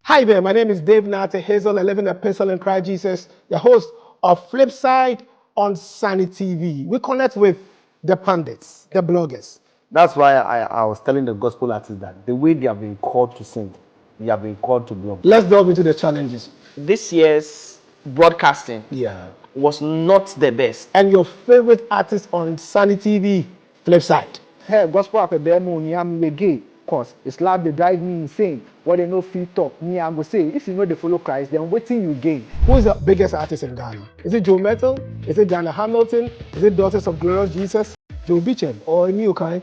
Hi there, my name is Dave Nartey, Hazel, 11 Epistle in Christ Jesus, the host of Flipside on Sunny TV. We connect with the pundits, the bloggers. That's why I was telling the gospel artists that the way they have been called to sing, they have been called to blog. Let's delve into the challenges. This year's broadcasting was not the best. And your favorite artist on Sunny TV, Flipside. Hey, gospel academy, I'm gay. Cause Islam they drive me insane. What they know free talk. Me, I go say, if you know they follow Christ, then waiting you gain. Who is the biggest artist in Ghana? Is it Joe Metal? Is it Diana Hamilton? Is it Daughters of Glorious Jesus? Joe Beecham or New Kind?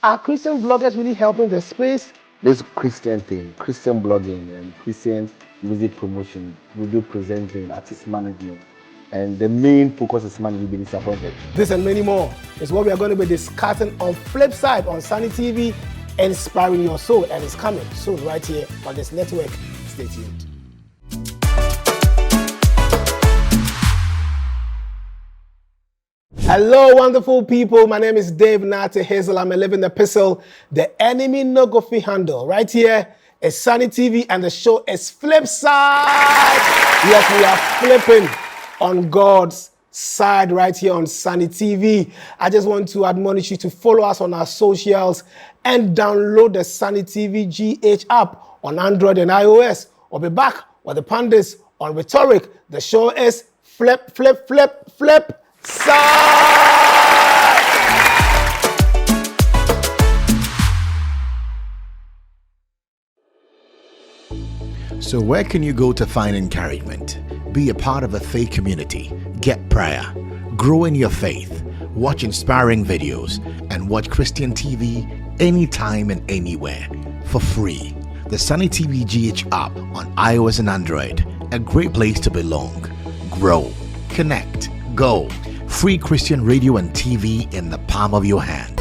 Are Christian bloggers really helping the space? This Christian thing, Christian blogging and Christian music promotion, video presenting, artist management, and the main focus is man will be disappointed. This and many more is what we are going to be discussing on Flipside on Sunny TV, inspiring your soul, and it's coming soon right here on this network. Stay tuned. Hello, wonderful people. My name is Dave Nartey Hazel. I'm a living epistle. The enemy no go fi handle. Right here is Sunny TV, and the show is Flipside. Yes, we are flipping on God's side right here on Sunny TV. I just want to admonish you to follow us on our socials and download the Sunny TV GH app on Android and iOS. We'll be back with the pundits on rhetoric. The show is Flip Side. So where can you go to find encouragement? Be a part of a faith community, get prayer, grow in your faith, watch inspiring videos, and watch Christian TV anytime and anywhere for free. The Sunny TV GH app on iOS and Android, a great place to belong, grow, connect, go. Free Christian radio and TV in the palm of your hand.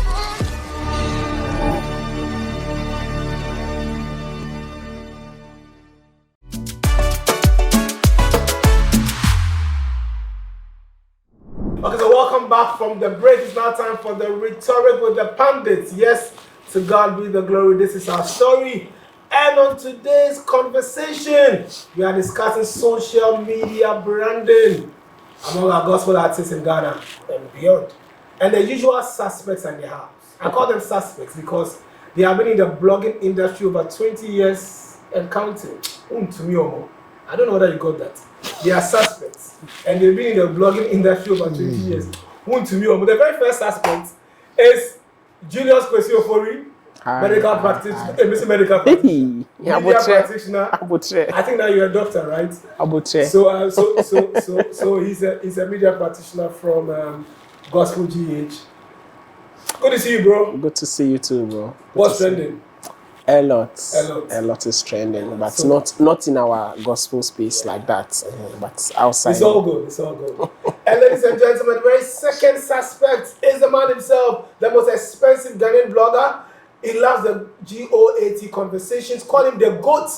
Okay, so welcome back from the break. It's now time for the rhetoric with the pundits. Yes, to God be the glory. This is our story. And on today's conversation, we are discussing social media branding among our gospel artists in Ghana and beyond. And the usual suspects in the house. I call them suspects because they have been in the blogging industry over 20 years and counting. To me, I don't know whether you got that. They are suspects, and they've been in the blogging industry over 20 years. To me, the very first suspect is Julius Cwesi Osei, medical practitioner, medical practitioner, media practitioner. I think now you're a doctor, right? So he's a media practitioner from Gospel GH. Good to see you, bro. Good to see you too, bro. What's trending? A lot is trending, but so, not in our gospel space like that, but outside. It's all good. And ladies and gentlemen, the very second suspect is the man himself, the most expensive Ghanaian blogger. He loves the GOAT conversations. Call him the GOAT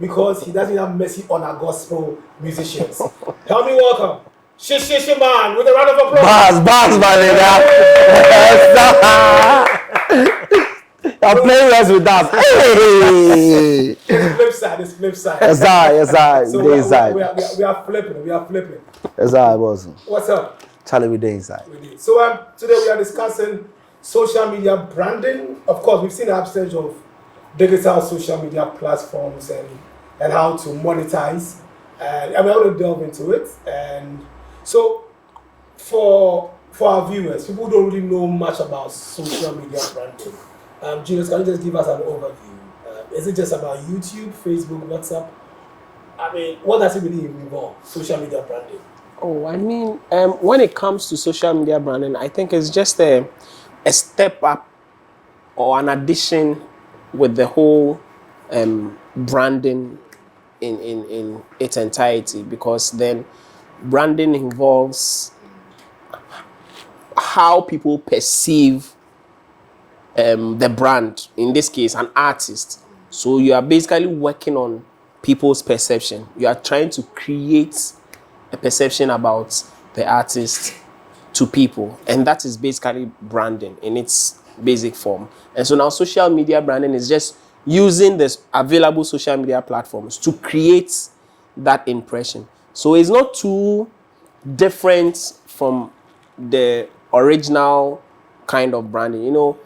because he doesn't have mercy on our gospel musicians. Help me welcome Shishi man with a round of applause. Bars, I'm playing less with that. Hey! It's Flipside. Yes, So we are flipping. Yes, I was. What's up? Charlie, we day inside. So today we are discussing social media branding. Of course, we've seen the upstage of digital social media platforms and how to monetize. And we're going to delve into it. And so for our viewers, people don't really know much about social media branding. Julius, can you just give us an overview? Is it just about YouTube, Facebook, WhatsApp? I mean, what does it really involve, social media branding? Oh, I mean, when it comes to social media branding, I think it's just a step up or an addition with the whole branding in its entirety, because then branding involves how people perceive the brand, in this case an artist. So you are basically working on people's perception. You are trying to create a perception about the artist to people, and that is basically branding in its basic form. And so now social media branding is just using the available social media platforms to create that impression. So it's not too different from the original kind of branding. You know,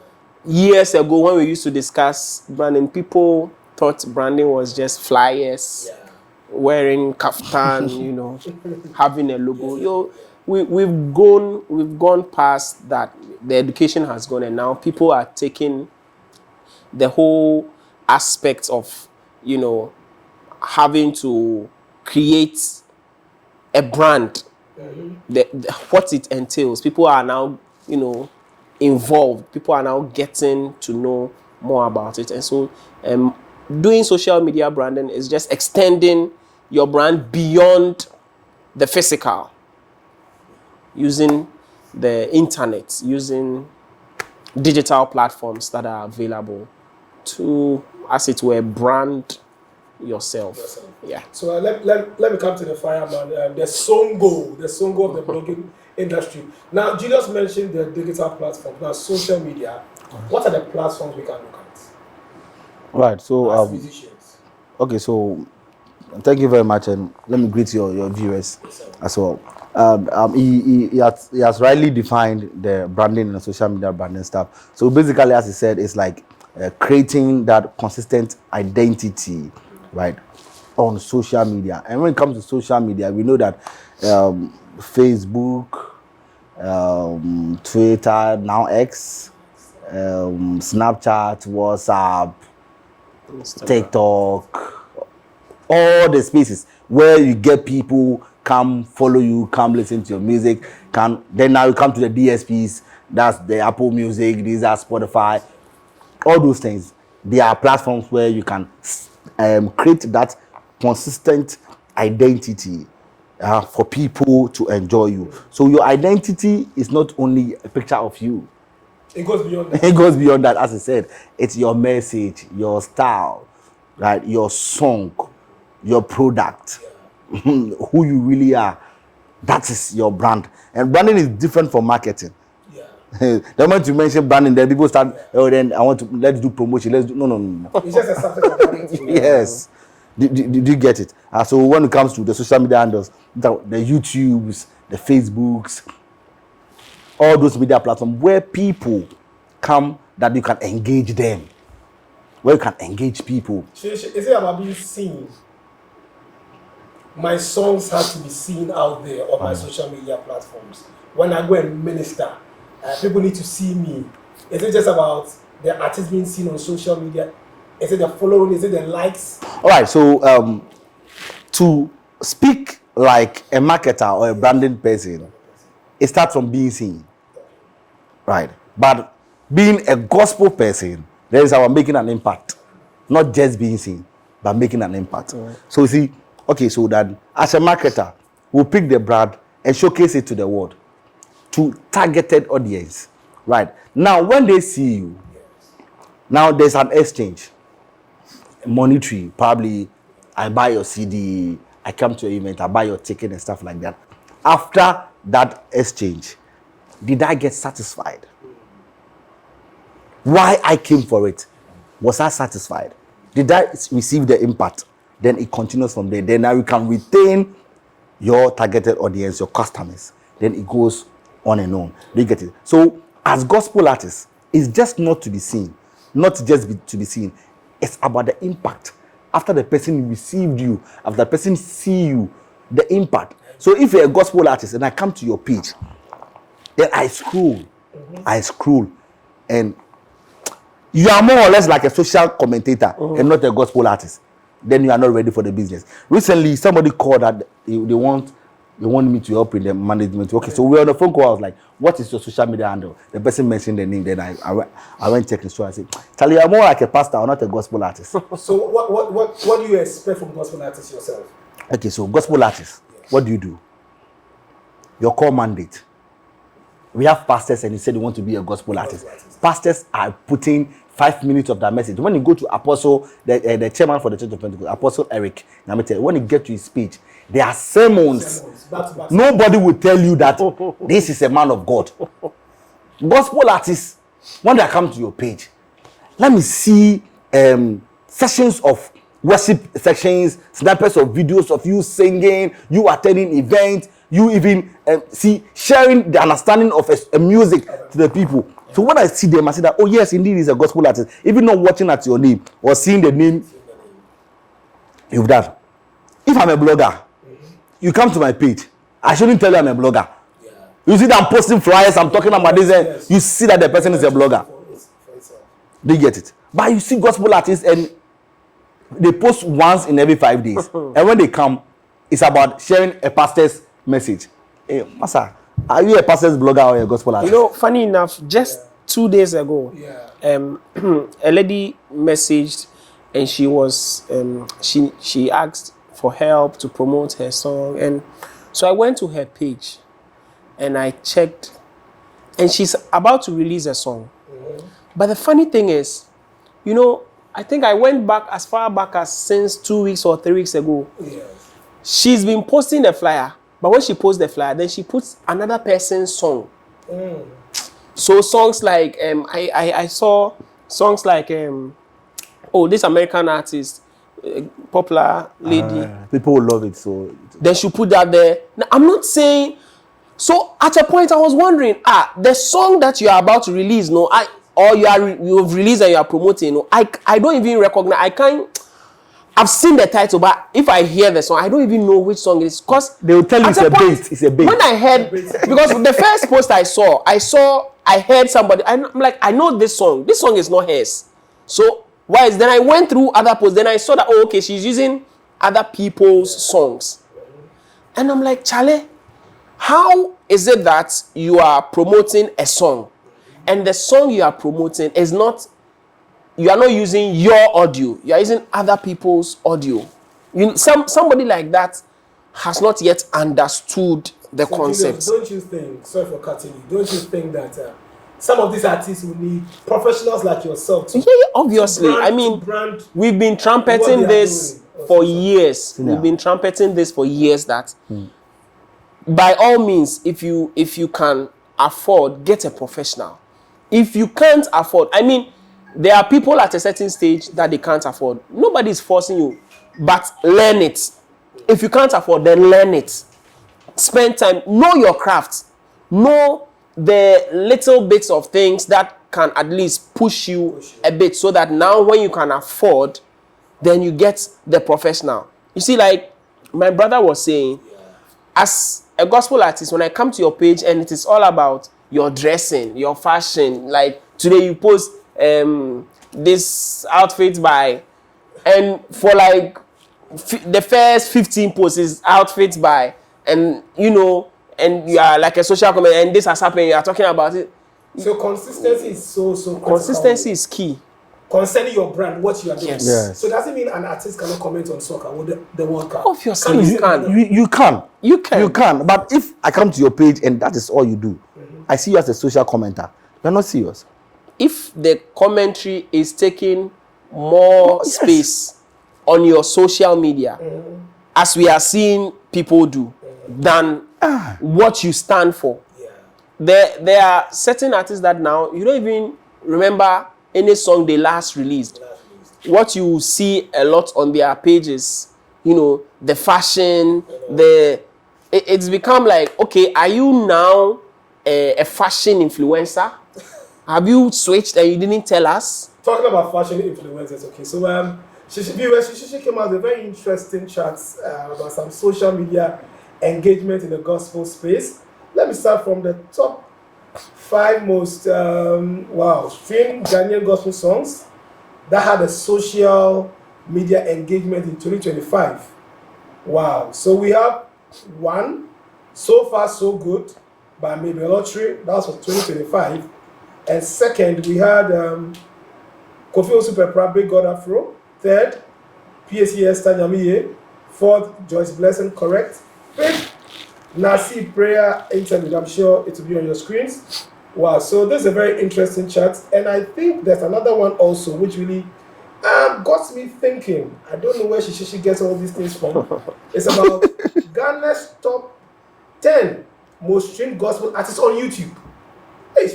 years ago when we used to discuss branding, people thought branding was just flyers, wearing kaftan, you know, having a logo. You know, we've gone past that. The education has gone, and now people are taking the whole aspect of, you know, having to create a brand, what it entails. People are now, you know, involved. People are now getting to know more about it. And so doing social media branding is just extending your brand beyond the physical, using the internet, using digital platforms that are available to, as it were, brand yourself. Yeah. So let me come to the fireman, the songo of the blogging industry. Now, Julius mentioned the digital platform. Now, social media. What are the platforms we can look at? Right. So, as musicians. Okay. So, thank you very much, and let me greet your viewers as well. He has rightly defined the branding and social media branding stuff. So basically, as he said, it's like creating that consistent identity, right, on social media. And when it comes to social media, we know that Facebook, Twitter, now X, Snapchat, WhatsApp, Instagram, TikTok, all the spaces where you get people come follow you, come listen to your music, then now you come to the DSPs, that's the Apple Music, these are Spotify, all those things. There are platforms where you can create that consistent identity for people to enjoy you. So your identity is not only a picture of you. It goes beyond that. It goes beyond that, as I said. It's your message, your style, right? Your song, your product, who you really are. That is your brand. And branding is different from marketing. The moment you mention branding, then people start, then let's do promotion. No. It's just a subject of marketing. Yes. Did you get it? So when it comes to the social media handles, the YouTubes, the Facebooks, all those media platforms where people come that you can engage them, where you can engage people. Is it about being seen? My songs have to be seen out there on my social media platforms. When I go and minister, people need to see me. Is it just about the artist being seen on social media? Is it the following? Is it the likes? All right, so to speak like a marketer or a branding person, it starts from being seen, right? But being a gospel person, there is about making an impact, not just being seen, but making an impact. So you see, okay, so that as a marketer, we'll pick the brand and showcase it to the world, to targeted audience, right? Now, when they see you, now there's an exchange, monetary. Probably, I buy your CD, I come to your event, I buy your ticket and stuff like that. After that exchange, did I get satisfied? Why I came for it? Was I satisfied? Did I receive the impact? Then it continues from there. Then now you can retain your targeted audience, your customers. Then it goes on and on. Do you get it? So as gospel artists, it's just not to be seen, not just to be seen. It's about the impact. After the person received you, after the person see you, the impact. So if you're a gospel artist and I come to your page, then I scroll, and you are more or less like a social commentator and not a gospel artist. Then you are not ready for the business. Recently, somebody called that they want me to help in the management. Okay, so we're on the phone call. I was like, "What is your social media handle?" The person mentioned the name. Then I went checking. So I said, "Charlie, you're more like a pastor or not a gospel artist." So what do you expect from gospel artists yourself? Okay, so gospel artists, what do you do? Your core mandate. We have pastors, and you said you want to be a gospel artist. Pastors are putting 5 minutes of that message. When you go to Apostle, the chairman for the Church of Pentecost, Apostle Eric, when you get to his speech, there are sermons. Nobody will tell you that this is a man of God. Gospel artists, when they come to your page, let me see sessions of worship sections, snippets of videos of you singing, you attending events, you even sharing the understanding of a music to the people. So when I see them, I say that, oh yes, indeed, he's a gospel artist. Even not watching at your name or seeing the name you've done. If I'm a blogger, you come to my page, I shouldn't tell you I'm a blogger. Yeah. You see that I'm posting flyers, I'm talking about this, and you see that the person is a blogger. They get it. But you see gospel artists and they post once in every 5 days. And when they come, it's about sharing a pastor's message. Hey, Masa, are you a pastor's blogger or a gospel artist? You know, funny enough, just 2 days ago, a lady messaged and she was, she asked for help to promote her song. And so I went to her page and I checked and she's about to release a song. But the funny thing is, you know, I think I went back as far back as since 2 weeks or 3 weeks ago. Yes. She's been posting the flyer, but when she posts the flyer, then she puts another person's song. So songs like I saw songs like this American artist, popular lady. People will love it. So then she put that there. Now, I'm not saying. So at a point I was wondering, the song that you are about to release, you've released and you are promoting, I don't even recognize. I've seen the title, but if I hear the song, I don't even know which song it is. Because they will tell you it's a bait. It's a bait. When I heard, because the first post I heard somebody, I'm like, I know this song. This song is not hers. So why is then I went through other posts, then I saw that, okay, she's using other people's songs. And I'm like, Charlie, how is it that you are promoting a song and the song you are promoting is not, you are not using your audio, you are using other people's audio? Somebody like that has not yet understood the concept. Don't you think, sorry for cutting you, don't you think that some of these artists will need professionals like yourself to, obviously. I mean, we've been trumpeting this for years. Yeah. We've been trumpeting this for years that by all means, if you can afford, get a professional. If you can't afford, I mean, there are people at a certain stage that they can't afford. Nobody is forcing you, but learn it. If you can't afford, then learn it. Spend time, know your craft, know the little bits of things that can at least push you a bit, so that now when you can afford, then you get the professional. You see, like my brother was saying, as a gospel artist, when I come to your page and it is all about your dressing, your fashion, like today you post this outfit by, and for like the first 15 posts is outfits by, and you know, and you are like a social comment, and this has happened, you are talking about it. So consistency is so critical. Consistency is key. Concerning your brand, what you are doing. Yes. So does it mean an artist cannot comment on soccer with the World Cup? Obviously, you can. You can. But if I come to your page and that is all you do, I see you as a social commenter. You're not serious. If the commentary is taking more space on your social media, as we are seeing people do, than what you stand for, there are certain artists that now you don't even remember any song they last released. What you see a lot on their pages, you know, the fashion, it's become like, okay, are you now a fashion influencer? Have you switched and you didn't tell us? Talking about fashion influencers, okay. So she came out with a very interesting chat about some social media engagement in the gospel space. Let me start from the top 5 most streamed Ghanaian gospel songs that had a social media engagement in 2025. Wow. So we have one, So Far So Good by Maybe Lottery. That was for 2025. And second, we had Kofi Osupepra, Big God Afro. Third, PSES Tanyamiye. Fourth, Joyce Blessing, correct. Fifth, Nasi Prayer Interlude. I'm sure it will be on your screens. Wow, so this is a very interesting chat. And I think there's another one also which really got me thinking. I don't know where she gets all these things from. It's about Ghana's top 10 most streamed gospel artists on YouTube. Hey,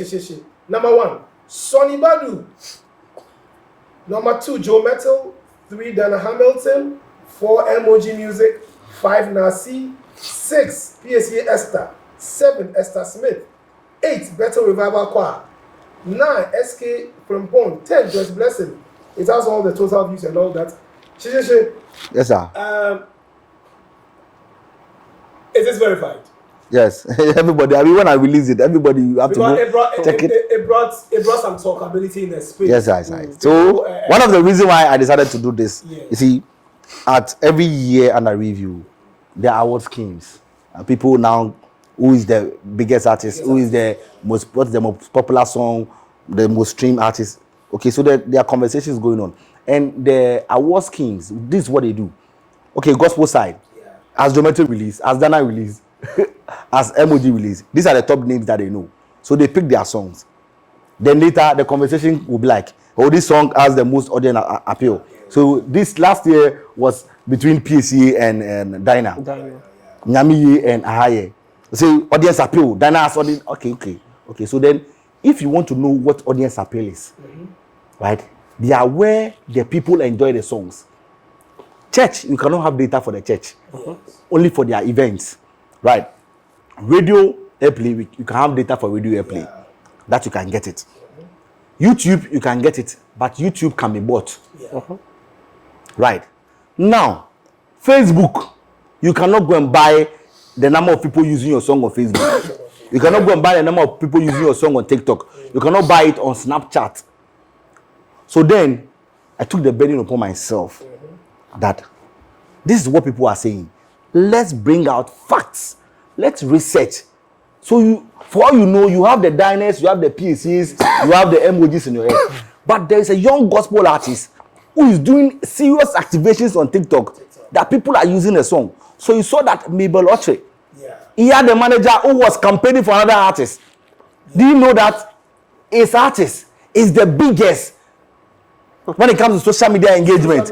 Number 1, Sonny Badu. Number 2, Joe Metal. 3 Dana Hamilton, 4 MOG Music, 5 Nartey, 6 PSA Esther, 7 Esther Smith, 8 Better Revival Choir, 9 SK from Pond, 10 Joyce Blessing. It has all the total views and all that. Yes, sir. Is this verified? Yes, everybody. I mean, when I release it, everybody you have Because to go check it. It brought some talkability in the space. Yes, sir. So one of the reasons why I decided to do this, you see, at every year under review, there are award schemes. People now, who is the biggest artist, who is the most, what's the most popular song, the most streamed artist. Okay, so there are conversations going on, and the award schemes. This is what they do. Okay, gospel side, as Geometry release, as Dana release, as MOG release. These are the top names that they know. So they pick their songs. Then later the conversation will be like, oh, this song has the most audience appeal. So this last year was between PSA and Dina. Nyamiye and Ahaye. So audience appeal. Dina has audience. Okay. So then if you want to know what audience appeal is, right? They are where the people enjoy the songs. Church, you cannot have data for the church. Only for their events. Right. Radio airplay, you can have data for radio airplay. That you can get it. YouTube, you can get it, but YouTube can be bought. Right. Now, Facebook, you cannot go and buy the number of people using your song on Facebook. You cannot go and buy the number of people using your song on TikTok. You cannot buy it on Snapchat. So then, I took the burden upon myself that this is what people are saying. Let's bring out facts. Let's research. So you, for all you know, you have the diners, you have the PCs, you have the emojis in your head. But there is a young gospel artist who is doing serious activations on TikTok that people are using the song. So you saw that Mabel Oche. He had a manager who was campaigning for another artist. Do you know that his artist is the biggest when it comes to social media engagement?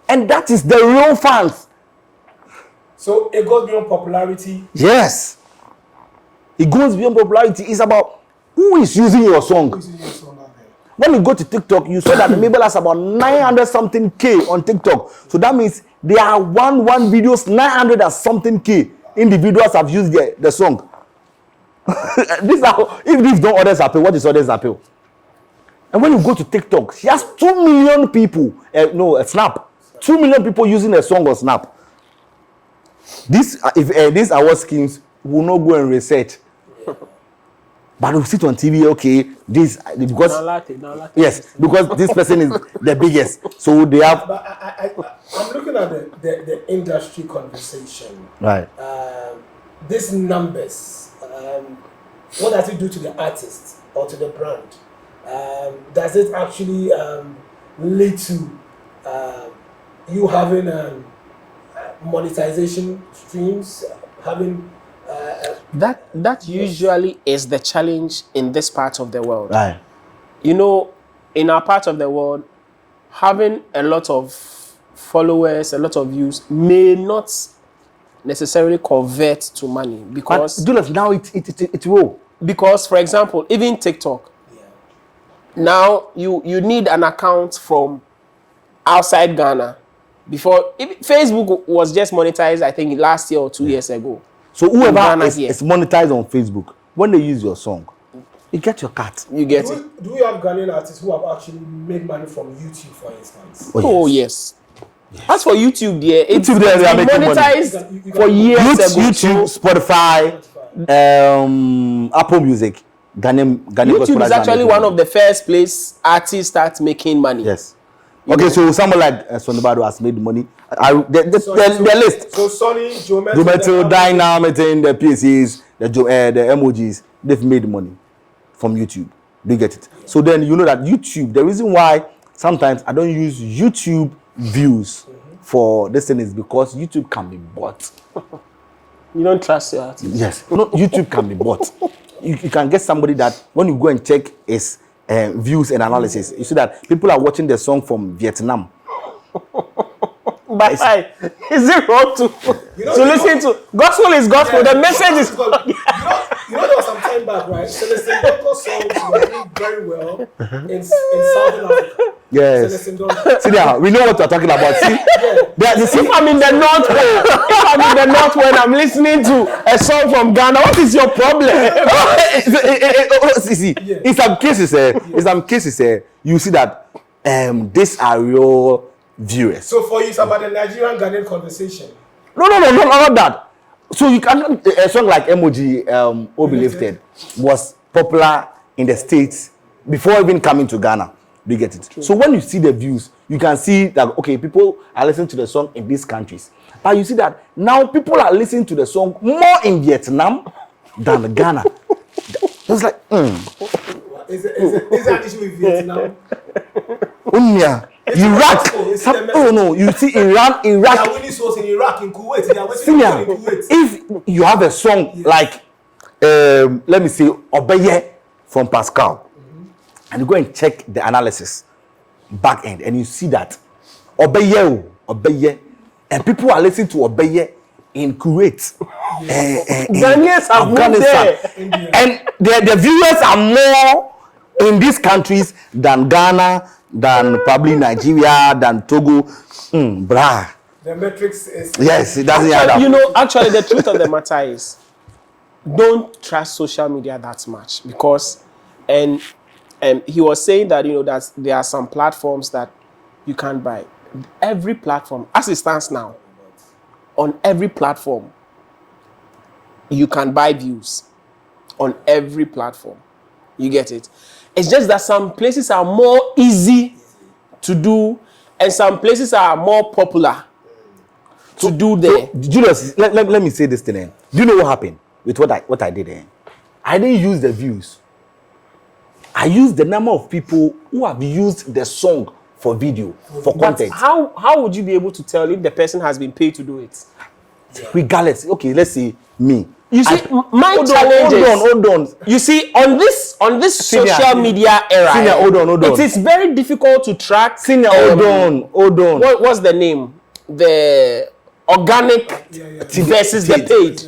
And that is the real fans. So it goes beyond popularity. Yes. It goes beyond popularity. It's about who is using your song. When you go to TikTok, you saw that Mabel has about 900 something K on TikTok. So that means there are one videos, 900 and something K individuals have used the song. This are, if these don't others appeal, what is others appeal? And when you go to TikTok, she has 2 million people. Snap. 2 million people using a song on Snap. These award schemes will not go and research. But we sit on TV, okay, this because yes, because this person is the biggest. So they have. But I'm looking at the industry conversation. Right. These numbers, what does it do to the artist or to the brand? Does it actually lead to you having monetization streams, having that usually is the challenge in this part of the world. Right. You know, in our part of the world, having a lot of followers, a lot of views may not necessarily convert to money because but Julius, now it will. Because, for example, even TikTok, now you need an account from outside Ghana. Before, Facebook was just monetized, I think, last year or 2 years ago. So whoever is monetized on Facebook, when they use your song, you get your cut. You get it. Do we have Ghanaian artists who have actually made money from YouTube, for instance? Oh, yes. As for YouTube, it's YouTube, they are making monetized for years ago. YouTube, Spotify, Apple Music. YouTube is actually one of the first place artists start making money. Yes. Okay, so someone like Sonibado has made money. The list. So Sonny, Geometry, Dynamite, the PCs, the emojis, they've made money from YouTube. Do you get it? So then you know that YouTube, the reason why sometimes I don't use YouTube views for this thing is because YouTube can be bought. You don't trust your artist? Yes. No, YouTube can be bought. You can get somebody that when you go and check his views and analysis, you see that people are watching the song from Vietnam. But is it wrong to listen to gospel is gospel? The message is there was some time back, right? So listen, local songs were doing very well in Southern Africa. Yes. See there, we know what we're talking about. See, If I'm in the North Pole, and I'm listening to a song from Ghana, what is your problem? See, in some cases, you see that these are real viewers. So for you, it's about the Nigerian Ghanaian conversation. No, not that. So you can a song like Emoji Obi Lifted was popular in the States before even coming to Ghana. Do you get it? True. So when you see the views, you can see that okay, people are listening to the song in these countries. But you see that now people are listening to the song more in Vietnam than Ghana. It's like Is that an issue with Vietnam? Iraq. You see Iraq. They are winning souls in Iraq, in Kuwait. They are waiting in Kuwait. If you have a song like, let me say, Obeye from Pascal, and you go and check the analysis back end, and you see that Obeye, and people are listening to Obeye in Kuwait, Ghanaians have moved there, and the viewers are more in these countries than Ghana, than probably Nigeria, than Togo. The metrics is yes, it doesn't add up. You know, actually, the truth of the matter is, don't trust social media that much because, and he was saying that that there are some platforms that you can't buy. Every platform, as it stands now, on every platform, you can buy views. On every platform, you get it. It's just that some places are more easy to do, and some places are more popular to do there. So, Julius, let me say this thing. Do you know what happened with what I did? I didn't use the views. I used the number of people who have used the song for video, for content. How would you be able to tell if the person has been paid to do it? Regardless, okay, let's say me. You see, my challenge is, hold on. You see, on this social media era, Senior, hold on. It is very difficult to track. Senior, hold on. What's the name? The organic versus the paid.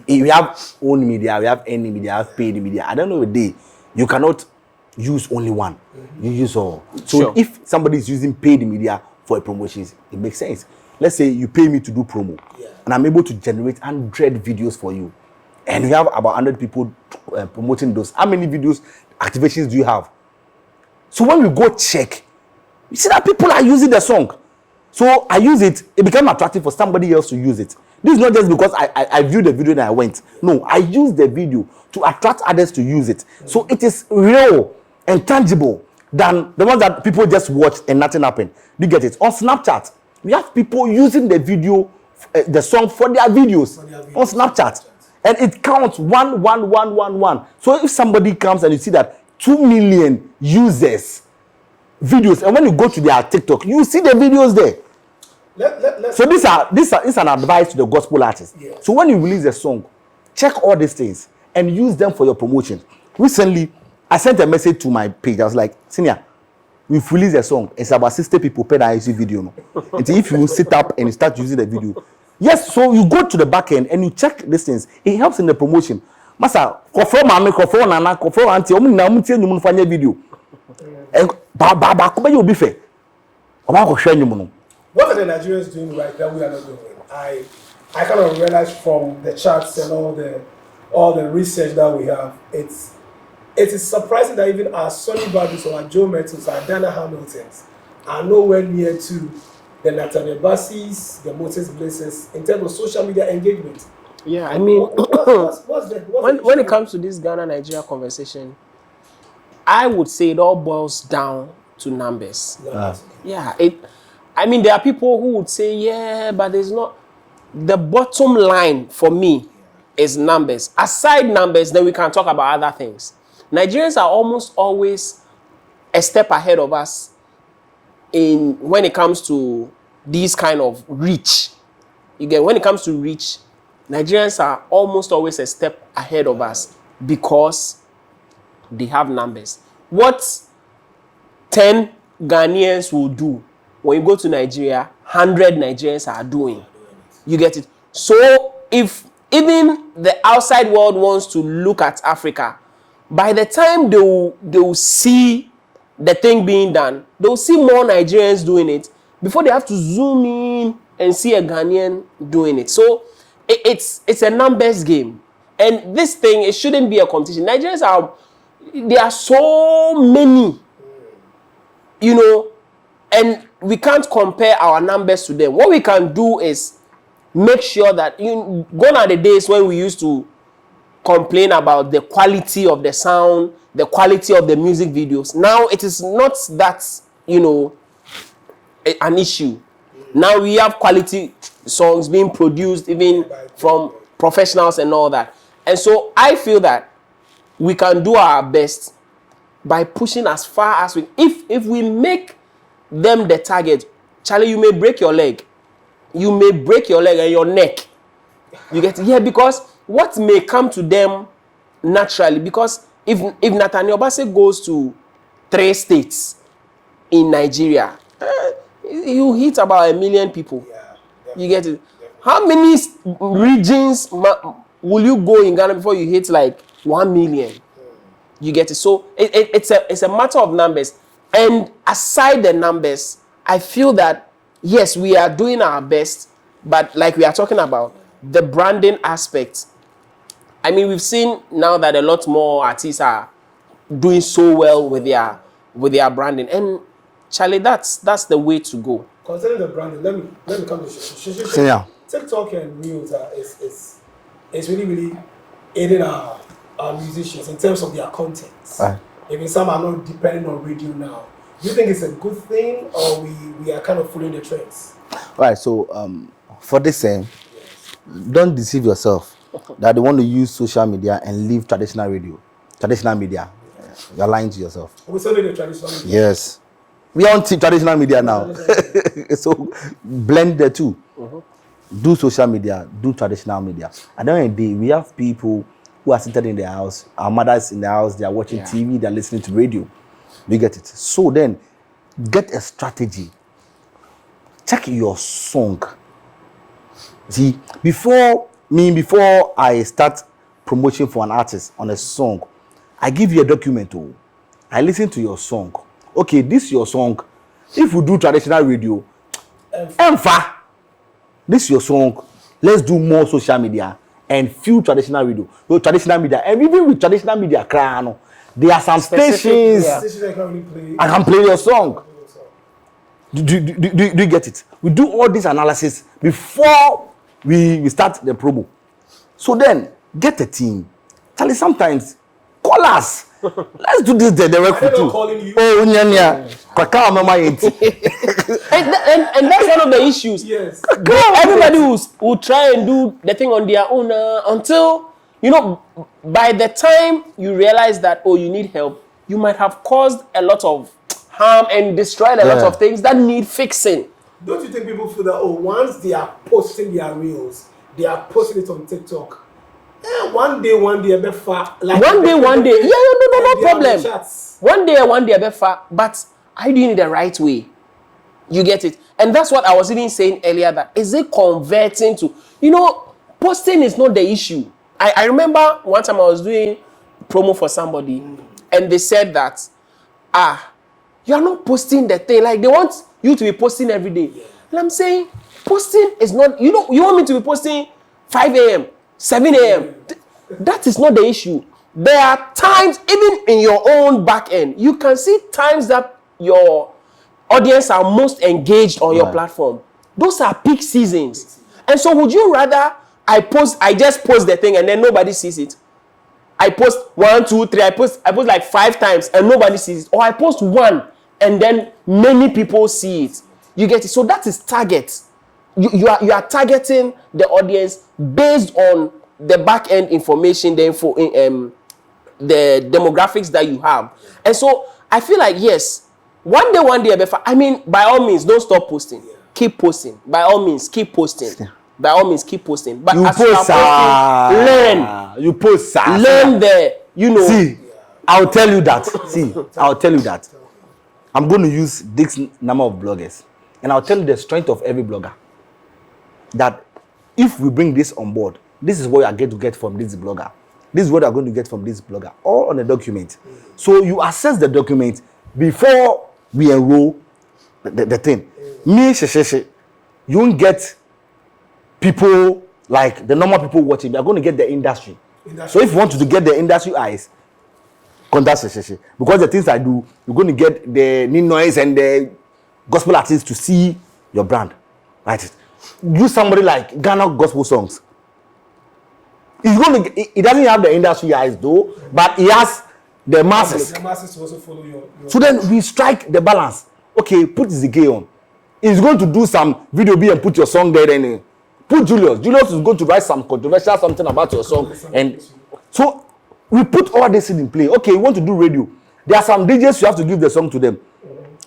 We have own media, we have any media, we have paid media. I don't know a day. You cannot use only one. You use all. So if somebody is using paid media for a promotions, it makes sense. Let's say you pay me to do promo, and I'm able to generate 100 videos for you, and you have about 100 people promoting those. How many videos activations do you have? So when we go check, you see that people are using the song. So I use it. It became attractive for somebody else to use it. This is not just because I viewed the video and I went. No, I used the video to attract others to use it. So it is real and tangible than the ones that people just watched and nothing happened. You get it? On Snapchat, we have people using the video, the song for their videos on Snapchat. And it counts 1. So if somebody comes and you see that 2 million users videos, and when you go to their TikTok, you see the videos there. So this is an advice to the gospel artists. Yeah. So when you release a song, check all these things and use them for your promotion. Recently, I sent a message to my page. I was like, Senior, we've released a song. It's about 60 people paid IC video. No? And if you sit up and you start using the video. Yes, so you go to the back end and you check these things. It helps in the promotion. Masa, kofo mami, kofo nana, kofo auntie, omu na omu tie nyumu fanya video. And ba kuba you be fair. Oba ko share nyumu. What are the Nigerians doing right that we are not doing? I kind of realized from the charts and all the research that we have, it is surprising that even our Sonny Badus or our Joe Metals, our Dana Hamiltons are nowhere near to the Nathaniel Bassies, the Moses Blessings in terms of social media engagement. Yeah, I mean, when it comes to this Ghana-Nigeria conversation, I would say it all boils down to numbers. I mean, there are people who would say, yeah, but there's not. The bottom line for me is numbers. Aside numbers, then we can talk about other things. Nigerians are almost always a step ahead of us when it comes to these kind of reach. When it comes to reach, Nigerians are almost always a step ahead of us because they have numbers. What 10 Ghanaians will do when you go to Nigeria, 100 Nigerians are doing. You get it? So if even the outside world wants to look at Africa, by the time they will see the thing being done, they'll see more Nigerians doing it before they have to zoom in and see a Ghanaian doing it. So it's a numbers game. And this thing, it shouldn't be a competition. Nigerians there are so many, you know, and we can't compare our numbers to them. What we can do is make sure that, gone are the days when we used to complain about the quality of the sound, the quality of the music videos. Now it is not that, an issue. Now we have quality songs being produced even from professionals and all that. And so I feel that we can do our best by pushing as far as we. If we make them the target, Charlie, you may break your leg. You may break your leg and your neck. You get it? Yeah, because what may come to them naturally, because if Nathaniel Bassey goes to 3 states in Nigeria, you hit about 1 million people. You get it? How many regions will you go in Ghana before you hit like 1 million? You get it? So it's a matter of numbers. And aside the numbers, I feel that yes, we are doing our best, but like we are talking about the branding aspect. I mean, we've seen now that a lot more artists are doing so well with their branding, and Charlie, that's the way to go. Concerning the branding, let me come to Yeah. TikTok and Reels is really aiding our musicians in terms of their content. Even some are not depending on radio now. Do you think it's a good thing, or we are kind of following the trends? Right. So for this don't deceive yourself that they want to use social media and leave traditional media. You're lying to yourself. We still need the traditional media. Yes. We are on traditional media now. So blend the two. Do social media, do traditional media. At the end of the day, we have people who are seated in their house, our mothers in their house, they are watching TV, they're listening to radio. You get it? So then, get a strategy. Check your song. See, before I start promotion for an artist on a song, I give you a document. I listen to your song. Okay, this is your song. If we do traditional radio, this is your song. Let's do more social media and few traditional radio. With traditional media, and even with traditional media, there are some stations I can play your song. Do you get it? We do all this analysis before we start the promo. So then, get a team. Charlie, sometimes call us. Let's do this the direct with you. Oh, and that's one of the issues. Yes. Everybody will try and do the thing on their own until, by the time you realize that, you need help, you might have caused a lot of harm and destroyed a lot of things that need fixing. Don't you think people feel that, once they are posting their reels, they are posting it on TikTok, one day, a bit far. Like one day, no problem. One day, a bit far. But are you doing it the right way? You get it? And that's what I was even saying earlier, that is it converting to, posting is not the issue. I remember one time I was doing promo for somebody, and they said that, you are not posting the thing. Like, they want you to be posting every day. And I'm saying, posting is not, you want me to be posting 5 a.m., 7 a.m. That is not the issue. There are times, even in your own back end, you can see times that your audience are most engaged on your platform. Those are peak seasons. And so would you rather I just post the thing and then nobody sees it? I post 1, 2, 3, I post like 5 times and nobody sees it. Or I post 1 and then many people see it. You get it? So that is target. You are targeting the audience based on the back end information, the demographics that you have. And so I feel like, yes, one day, I mean, by all means, don't stop posting. Keep posting. By all means, keep posting. By all means, keep posting. But as you are posting, learn. You post. Learn See, I'll tell you that. I'm going to use this number of bloggers, and I'll tell you the strength of every blogger. That if we bring this on board, this is what you are going to get from this blogger. This is what you are going to get from this blogger. All on a document. So you assess the document, before we enroll the thing, me, you won't get people like the normal people watching. You are going to get the industry. So if you want to get the industry eyes, contact because the things I do, you're going to get the Ninois and the gospel artists to see your brand, right? Use somebody like Ghana gospel songs. He's going to. He doesn't have the industry eyes though, but he has the masses. The masses to also follow your So then we strike the balance. Okay, put Ziggy on. He's going to do some video B and put your song there. Then put Julius. Julius is going to write some controversial something about your song, and so we put all this in play. Okay, you want to do radio? There are some DJs you have to give the song to them.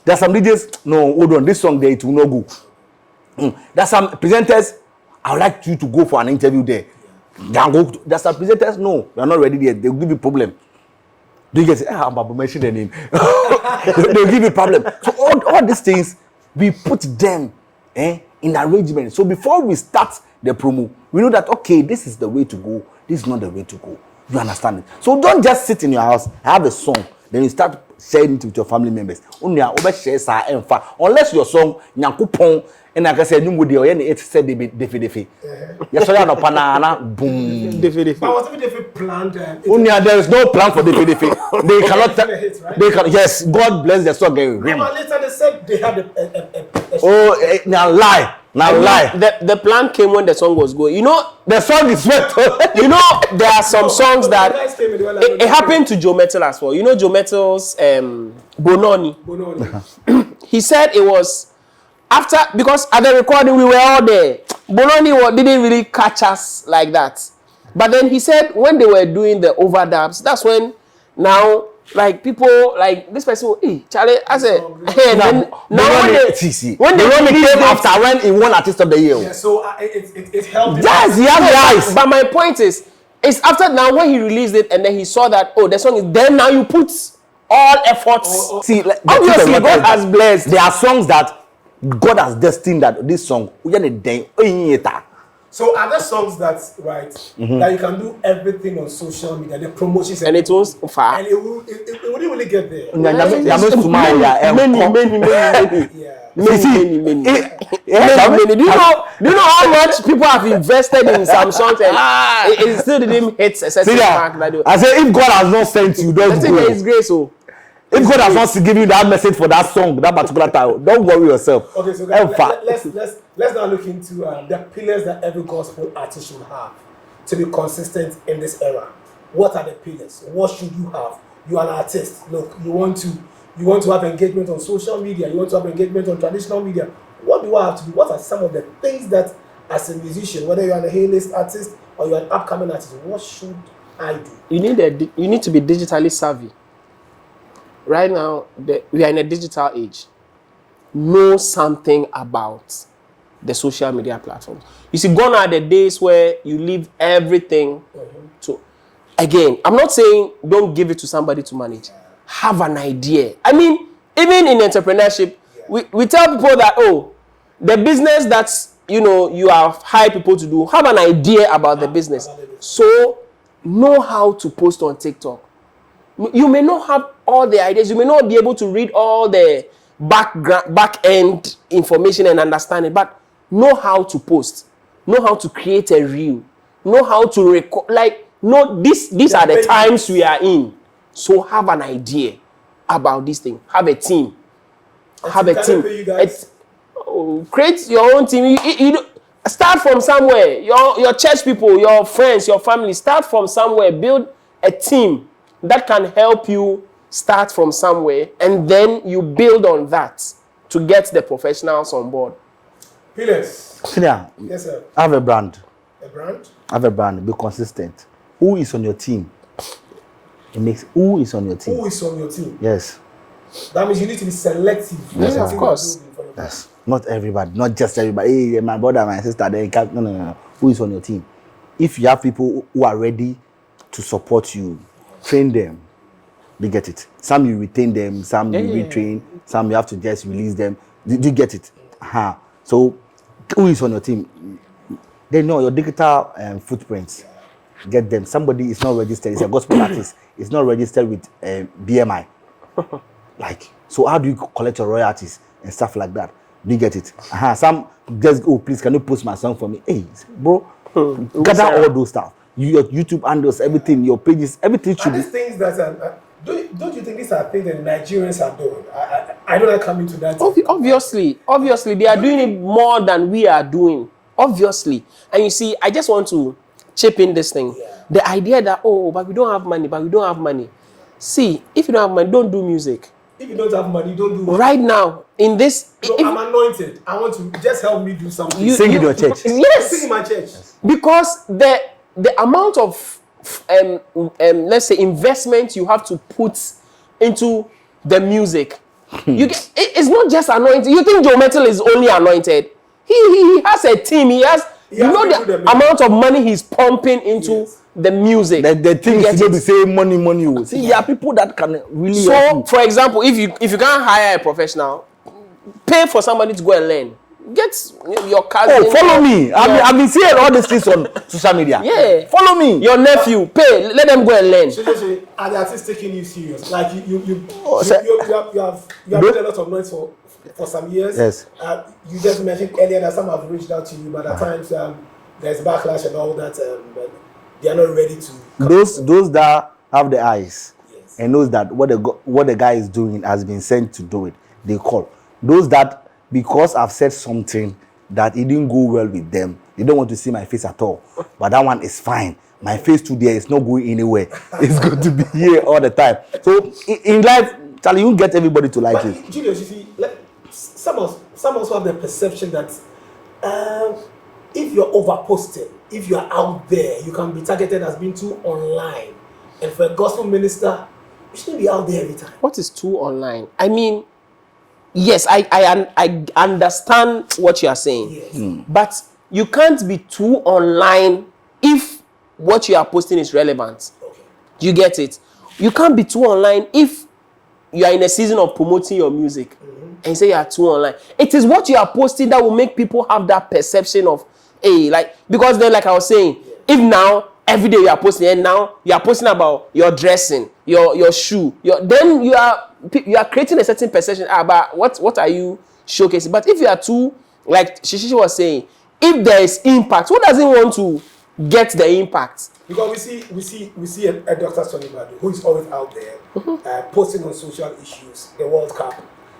There are some DJs. No, hold on. This song there it will not go. There are some presenters. I would like you to go for an interview there. There are some presenters. No, you are not ready yet. They will give you problem. Do you get it? I'm about to mention the name. They'll give you problem. So all these things we put them in arrangement. So before we start the promo, we know that okay, this is the way to go. This is not the way to go. You understand it? So don't just sit in your house, have a song, then you start sharing it with your family members. Unless your song, Nyankupon, and like I said, you would it said defi. Yes, I know banana boom. But whatever they planned, There is no plan for defi. They cannot. They can. Yes, God bless the song. But later they said they had a now lie. Now lie. The plan came when the song was going. You know, the song is wet. You know, there are some songs that it happened to Joe Metal as well. You know, Joe Metal's Bononi. He said it was after, because at the recording we were all there. Bononi didn't really catch us like that. But then he said when they were doing the overdubs, that's when now like people like this person, hey Charlie, I said, hey, now when they came after when he won Artist of the Year. Yeah, so it helped. Yes, he has the eyes. But my point is, it's after now when he released it and then he saw that the song is then now you put all efforts. See, like, obviously God has blessed. There are songs that God has destined that this song. So are there songs that that you can do everything on social media, the promotions and it was far, and it wouldn't really get there. Many. Do you know how much people have invested in some songs and it still didn't hit a certain mark? I say if God has not sent you, don't go. It's grace, so. If God has not given you that message for that song, that particular time, don't worry yourself. Okay, so guys, let's now look into the pillars that every gospel artist should have to be consistent in this era. What are the pillars? What should you have? You are an artist. Look, you want to have engagement on social media. You want to have engagement on traditional media. What do I have to do? What are some of the things that, as a musician, whether you're an A-list artist or you're an upcoming artist, what should I do? You need to be digitally savvy. Right now, we are in a digital age. Know something about the social media platforms. You see, gone are the days where you leave everything to. Again, I'm not saying don't give it to somebody to manage. Have an idea. I mean, even in entrepreneurship, we tell people that, the business that's, you have hired people to do, have an idea about the business. So, know how to post on TikTok. You may not have all the ideas. You may not be able to read all the back end information and understand it, but know how to post. Know how to create a reel. Know how to record. These are the times we are in. So have an idea about this thing. Have a team. Have a team. Create your own team. You start from somewhere. Your church people, your friends, your family. Start from somewhere. Build a team that can help you start from somewhere, and then you build on that to get the professionals on board. Pillars. Yes, sir. Have a brand. A brand? Have a brand. Be consistent. Who is on your team? Who is on your team? Who is on your team? Yes. That means you need to be selective. Yes, of course. Yes. Not everybody. Not just everybody. Hey, my brother, my sister. No. Who is on your team? If you have people who are ready to support you, train them. You get it. Some you retain them, some you retrain, some you have to just release them. Did you get it? So, who is on your team? They know your digital footprints. Get them. Somebody is not registered. It's a gospel artist. It's not registered with BMI. Like, so how do you collect your royalties and stuff like that? Do you get it? Some just go, please, can you post my song for me? Hey, bro, gather all those stuff. Your YouTube handles, everything, your pages, everything should be. These things that don't you think these are things that Nigerians are doing? I don't like coming to that. Obviously, they are doing it more than we are doing. Obviously, and you see, I just want to chip in this thing. Yeah. The idea that but we don't have money. See, if you don't have money, don't do music. If you don't have money, don't do it. Right now, in this... I'm anointed. I want to just help me do something. Sing in your church. Yes. Sing in my church. Because the amount of, let's say, investment you have to put into the music, you get, it's not just anointed. You think Joe Metal is only anointed? He has a team. He has the amount of money he's pumping into the music. The thing is to say money. See, there are people that can really. So, for example, if you can't hire a professional, pay for somebody to go and learn. Get your cousin. Follow me. I've been seeing all these things on social media. Yeah, follow me. Your nephew, pay. Let them go and learn. So, are the artists taking you serious? Like you have made a lot of noise for some years. Yes. You just mentioned earlier that some have reached out to you, but at times there's backlash and all that. But they are not ready to. Those that have the eyes and knows that what the guy is doing has been sent to do it, they call. Those that, because I've said something that it didn't go well with them, they don't want to see my face at all. But that one is fine. My face today is not going anywhere. It's going to be here all the time. So in life, Charlie, you get everybody to like you. Julius, you see, some also have the perception that if you're overposted, if you're out there, you can be targeted as being too online. And for a gospel minister, you shouldn't be out there every time. What is too online? I mean, yes, I understand what you are saying. Yes. But you can't be too online if what you are posting is relevant. Okay. Do you get it? You can't be too online if you are in a season of promoting your music and you say you are too online. It is what you are posting that will make people have that perception of, because then, like I was saying, if now every day you are posting, and now you are posting about your dressing, your shoe, then you are creating a certain perception about what are you showcasing. But if you are too, like Shishi was saying, if there is impact, who doesn't want to get the impact? Because we see a Dr. Sonny Badu who is always out there posting on social issues, the World Cup.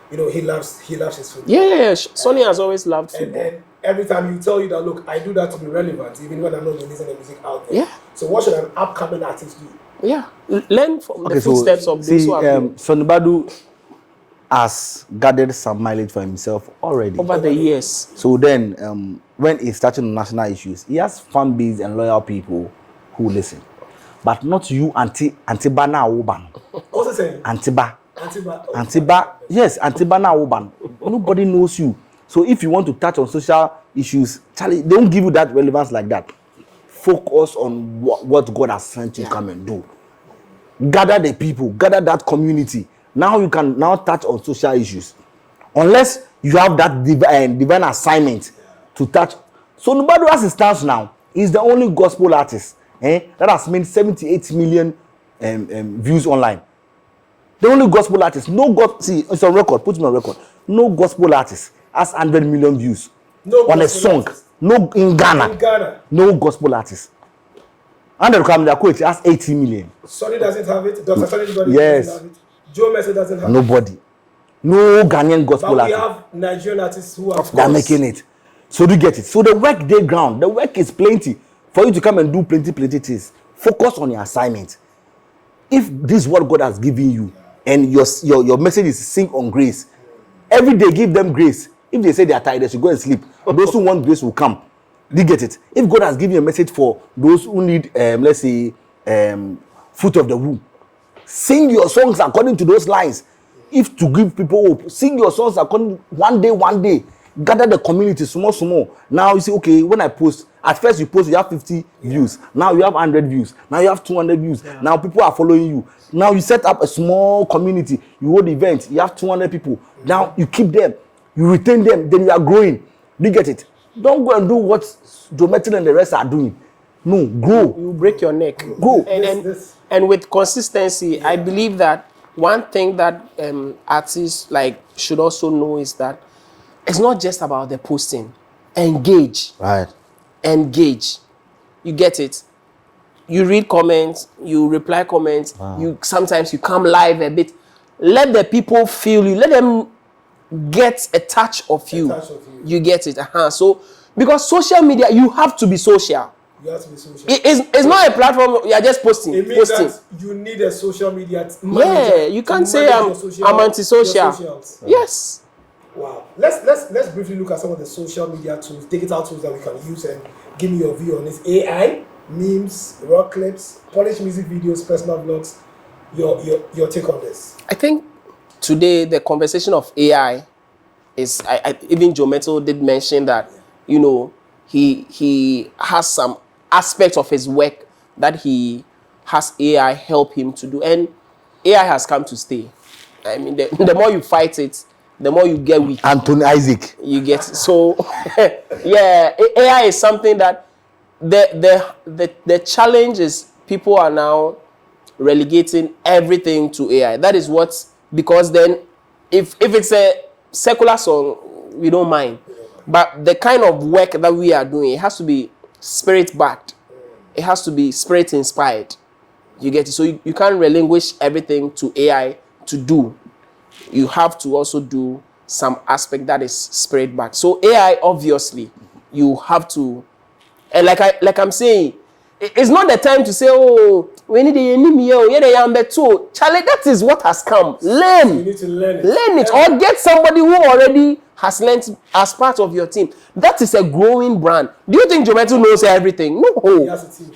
You know, he loves his football. Yeah. Sonny has always loved football. And every time he tell you that, look, I do that to be relevant, even when I'm not releasing the music out there. Yeah. So what should an upcoming artist do? Yeah, learn from the footsteps of those who have Sonny Badu has gathered some mileage for himself already over the years. So then, when he's touching on national issues, he has fan base and loyal people who listen, but not you, Antiba na Oban. What's he saying? Antiba, yes, Antiba na Oban. Nobody knows you. So if you want to touch on social issues, Charlie, they don't give you that relevance like that. Focus on what God has sent you to come and do. Gather the people, gather that community. Now you can touch on social issues. Unless you have that divine assignment to touch. So nobody has a stance now. He's the only gospel artist that has made 78 million views online. The only gospel artist. It's on record. Put me on record. No gospel artist has 100 million views on a song. Artist. No, in Ghana. No gospel artist. And the Kamda Coach has 80 million. Sonny doesn't have it. Dr. Sonny doesn't have it. Joe Messi doesn't have Nobody. No Ghanaian gospel artist. But we have Nigerian artists who are making it. So do you get it? So the work day ground, the work is plenty. For you to come and do plenty things. Focus on your assignment. If this is what God has given you, and your message is sing on grace, every day give them grace. If they say they are tired, they should go and sleep. Those who want grace will come. Do you get it? If God has given you a message for those who need, let's say, fruit of the womb, sing your songs according to those lines. If to give people hope, sing your songs according one day. Gather the community small. Now you say, okay, when I post, at first you post, you have 50 views. Now you have 100 views. Now you have 200 views. Yeah. Now people are following you. Now you set up a small community. You hold events. You have 200 people. Now you keep them. You retain them. Then you are growing. Do you get it? Don't go and do what Dometin and the rest are doing. No, grow. You break your neck. Grow. And with consistency, I believe that one thing that artists like should also know is that it's not just about the posting. Engage. Right. Engage. You get it? You read comments, you reply comments, you sometimes you come live a bit. Let the people feel you. Let them get a touch of you. You get it? So because social media, you have to be social. You have to be social. It's not a platform you are just posting. It means that you need a social media manager. Yeah, you can't say I'm anti-social. Yes. Wow. Let's briefly look at some of the social media tools, digital tools that we can use, and give me your view on this. AI, memes, raw clips, polished music videos, personal vlogs. Your take on this? I think today the conversation of AI is. Even Joe Metal did mention that he has some aspects of his work that he has AI help him to do, and AI has come to stay. I mean, the more you fight it, the more you get weak. Anthony Isaac. You get so yeah. AI is something that the challenge is people are now relegating everything to AI. That is what, because then if it's a secular song, we don't mind. But the kind of work that we are doing, it has to be spirit backed. It has to be spirit inspired. You get it? So you can't relinquish everything to AI to do. You have to also do some aspect that is spirit backed. So AI, obviously, you have to, and like I'm saying, it's not the time to say, oh, we need the enemy, Charlie, that is what has come. Learn. You need to learn it. Learn it. Or get somebody who already has learned as part of your team. That is a growing brand. Do you think Jometo knows everything? No.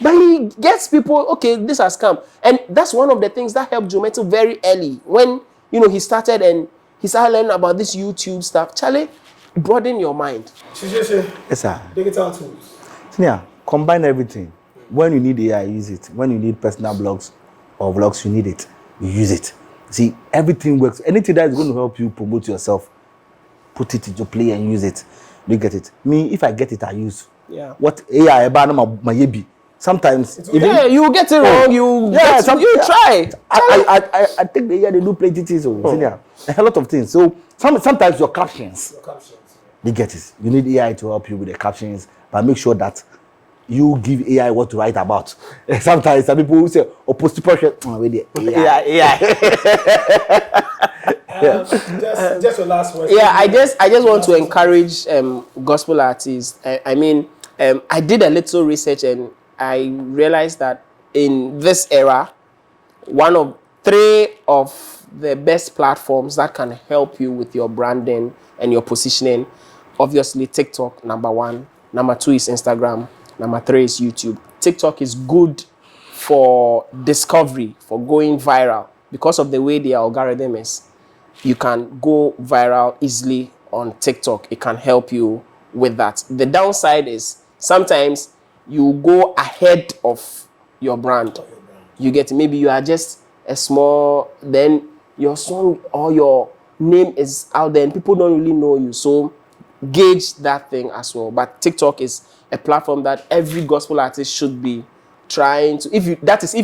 But he gets people, okay, this has come. And that's one of the things that helped Jometo very early. When, he started and he started learning about this YouTube stuff. Charlie, broaden your mind. Yes, sir. Digital tools. Yeah, combine everything. When you need AI, use it. When you need personal blogs or vlogs, you need it. You use it. See, everything works. Anything that is going to help you promote yourself, put it into play and use it. You get it. Me, if I get it, I use. Yeah. What AI my sometimes even, you get it wrong. You try. I think the AI they do plenty things. A lot of things. So sometimes your captions. You get it. You need AI to help you with the captions, but make sure that you give AI what to write about. Sometimes some people who say, post project, AI. Just your last word. Yeah, I just want to encourage gospel artists. I did a little research and I realized that in this era, one of 3 of the best platforms that can help you with your branding and your positioning, obviously TikTok, number 1. Number 2 is Instagram. Number 3 is YouTube. TikTok is good for discovery, for going viral. Because of the way the algorithm is, you can go viral easily on TikTok. It can help you with that. The downside is sometimes you go ahead of your brand. You get, maybe you are just a small, then your song or your name is out there and people don't really know you. So gauge that thing as well. But TikTok is a platform that every gospel artist should be trying to, if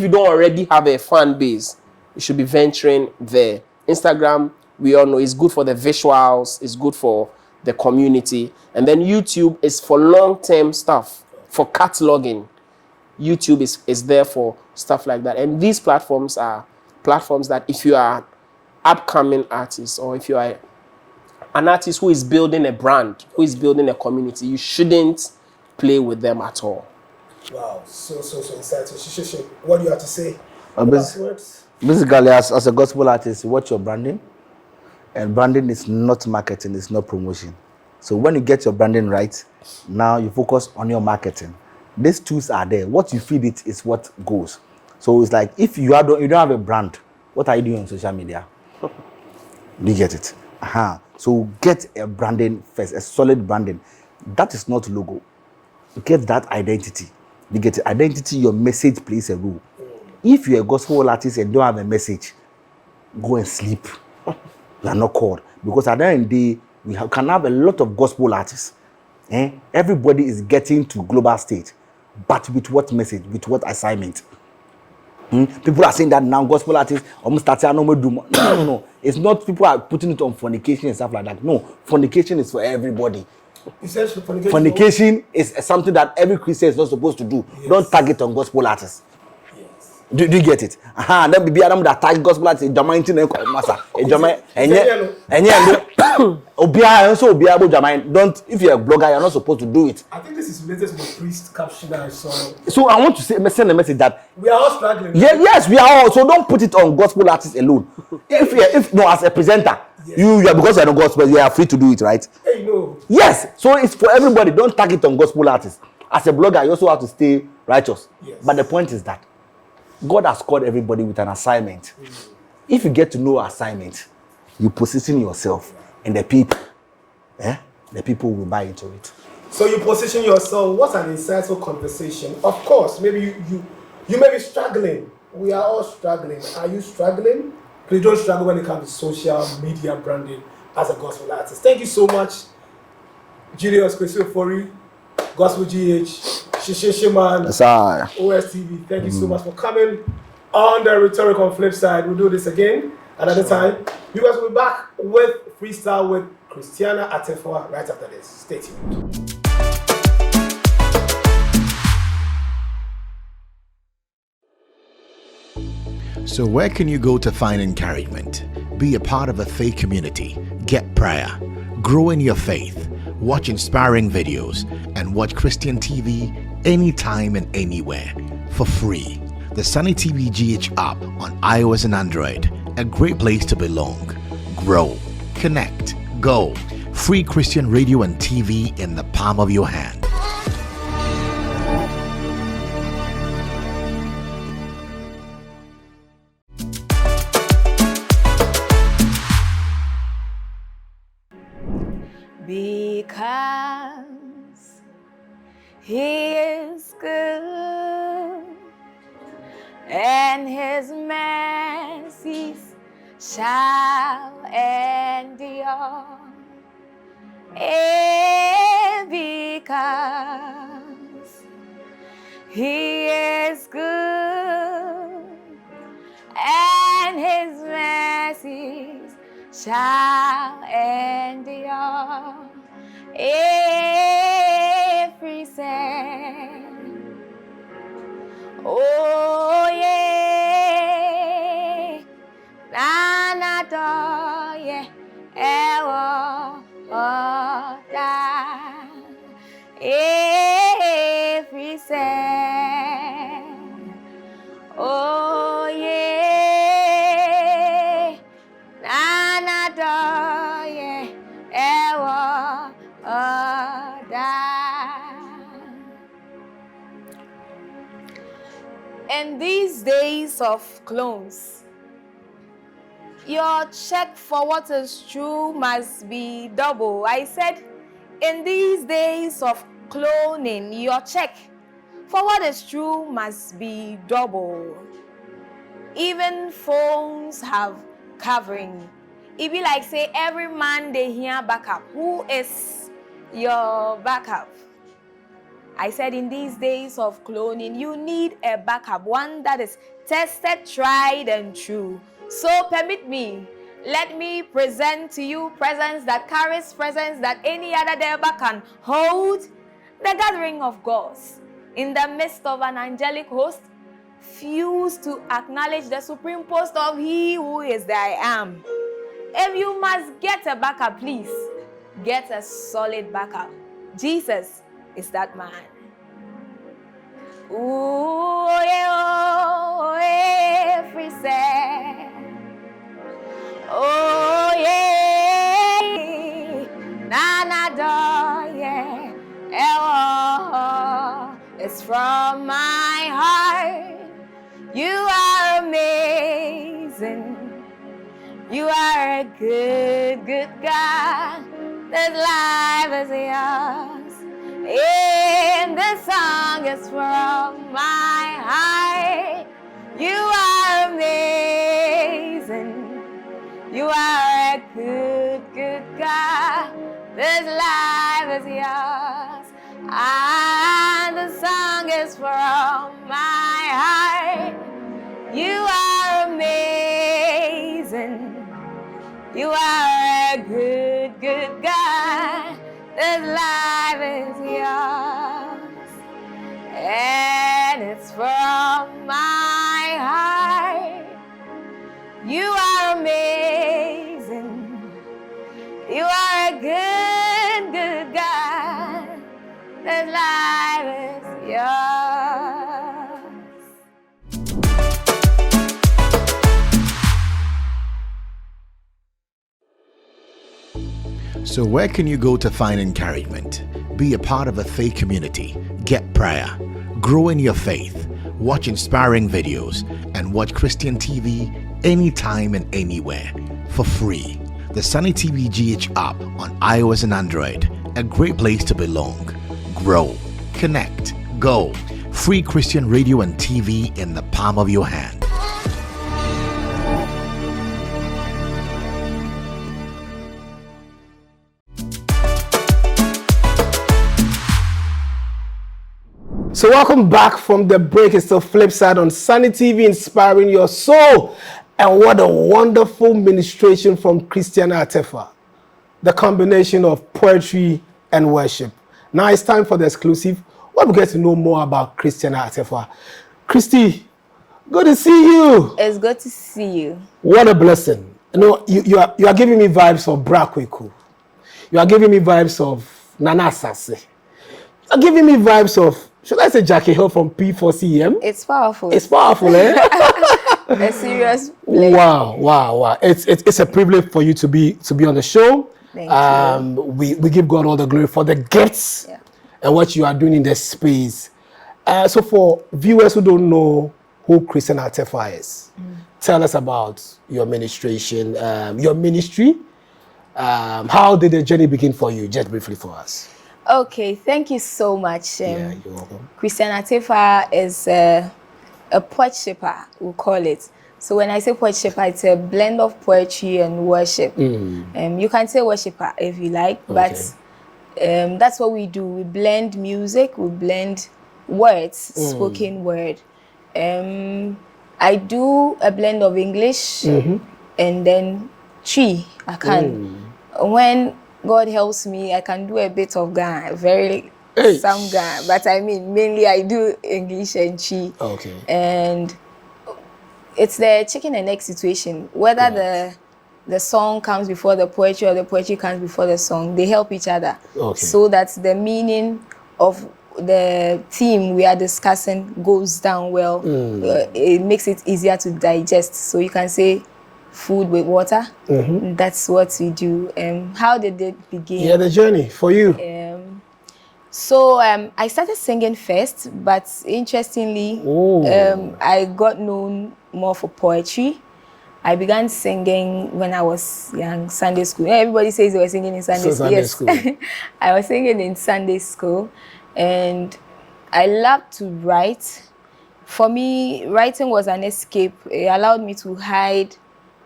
you don't already have a fan base, you should be venturing there. Instagram, we all know, is good for the visuals, it's good for the community. And then YouTube is for long-term stuff, for cataloging. YouTube is there for stuff like that. And these platforms are platforms that if you are an upcoming artist, or if you are an artist who is building a brand, who is building a community, you shouldn't play with them at all. Wow, so insightful. What do you have to say? Basically, as a gospel artist, watch your branding. And branding is not marketing, it's not promotion. So when you get your branding right, now you focus on your marketing. These tools are there. What you feed it is what goes. So it's like, if you don't have a brand, what are you doing on social media? You get it? So get a branding first, a solid branding. That is not logo. Get that identity. You get it? Identity, your message plays a role. If you're a gospel artist and don't have a message, go and sleep. You are not called. Because at the end of the day, we can have a lot of gospel artists. Everybody is getting to global stage. But with what message? With what assignment? People are saying that now gospel artists almost start saying no. It's not people are putting it on fornication and stuff like that. No, fornication is for everybody. Essentially, Fornication is something that every Christian is not supposed to do. Yes. Don't tag it on gospel artists. Yes. Do you get it? And then be Adam that tag gospel artists. Jamaican and massa. Don't. If you're a blogger, you're not supposed to do it. I think this is related to the priest caption that I saw. So I want to send a message that we are all struggling. Yeah, yes, we are all. So don't put it on gospel artists alone. if no, as a presenter. Yes. You are, because you're not gospel, you are free to do it, right? Hey, no. Yes, so it's for everybody. Don't tag it on gospel artists. As a blogger, you also have to stay righteous. Yes. But the point is that God has called everybody with an assignment. If you get to know assignment, you position yourself, and the people will buy into it. So you position yourself. What an insightful conversation. Of course, maybe you may be struggling. We are all struggling. Are you struggling? Please don't struggle when it comes to social media branding as a gospel artist. Thank you so much, Julius Cwesi Osei, Gospel GH, Shishishiman, OSTV. Thank you so much for coming on the Rhetoric on Flipside. We'll do this again another time. You guys will be back with Freestyle with Christiana Attafuah right after this. Stay tuned. So where can you go to find encouragement? Be a part of a faith community, get prayer, grow in your faith, watch inspiring videos, and watch Christian TV anytime and anywhere for free. The Sunny TV GH app on iOS and Android, a great place to belong, grow, connect, go. Free Christian radio and TV in the palm of your hand. Because He is good and His mercies shall endure. Because He is good and His mercies shall endure. Every sin. Oh yeah, Nana yeah, ewo oda. Every sin. Oh yeah, Nana yeah, ewo oda. In these days of clones, your check for what is true must be double. I said, in these days of cloning, your check for what is true must be double. Even phones have covering. It be like say every man they hear backup. Who is your backup? I said in these days of cloning, you need a backup, one that is tested, tried, and true. So permit me, let me present to you presence that carries presence that any other devil can hold. The gathering of gods in the midst of an angelic host, fused to acknowledge the supreme post of He who is the I am. If you must get a backup, please get a solid backup. Jesus is that man. Ooh, yeah, free say. Oh yeah, Nana do yeah, ewo. It's from my heart. You are amazing. You are a good, good God. This life is yours. And this song is from my heart. You are amazing. You are a good, good God. This life is yours. And the song is from my heart. This life is yours. So where can you go to find encouragement? Be a part of a faith community, get prayer, grow in your faith, watch inspiring videos, and watch Christian TV anytime and anywhere for free. The Sunny TV GH app on iOS and Android, a great place to belong, grow, connect, go. Free Christian radio and TV in the palm of your hand. So welcome back from the break. It's the Flipside on Sunny TV, inspiring your soul. And what a wonderful ministration from Christiana Attafuah. The combination of poetry and worship. Now it's time for the exclusive, where we get to know more about Christiana Attafuah. Christy, good to see you. It's good to see you. What a blessing. You know, you are giving me vibes of Brakweku. You are giving me vibes of Nana Sase. You are giving me vibes of, should I say Jackie Hill from P4CM? It's powerful. It's powerful, eh? A serious play. Wow. It's a privilege for you to be on the show. Thank you. We give God all the glory for the gifts and what you are doing in the space. So for viewers who don't know who Christiana Attafuah is, tell us about your ministration, your ministry. How did the journey begin for you? Just briefly for us. Okay, thank you so much. You're welcome. Christiana Attafuah is a poet-shipper, we'll call it. So when I say poet-shipper, it's a blend of poetry and worship. You can say worshipper if you like, but that's what we do. We blend music, we blend words, spoken word. I do a blend of English and then Twi. I can. When God helps me, I can do a bit of Ghana, some Ghana, but I mean, mainly I do English and Twi. Okay. And it's the chicken and egg situation. Whether the song comes before the poetry or the poetry comes before the song, they help each other. Okay. So that the meaning of the theme we are discussing goes down well. It makes it easier to digest. So you can say food with water. That's what we do. How did it begin? Yeah, the journey for you. So I started singing first, but interestingly, I got known more for poetry. I began singing when I was young, Sunday school. Everybody says they were singing in Sunday school. Yes, school. I was singing in Sunday school, and I loved to write. For me, writing was an escape. It allowed me to hide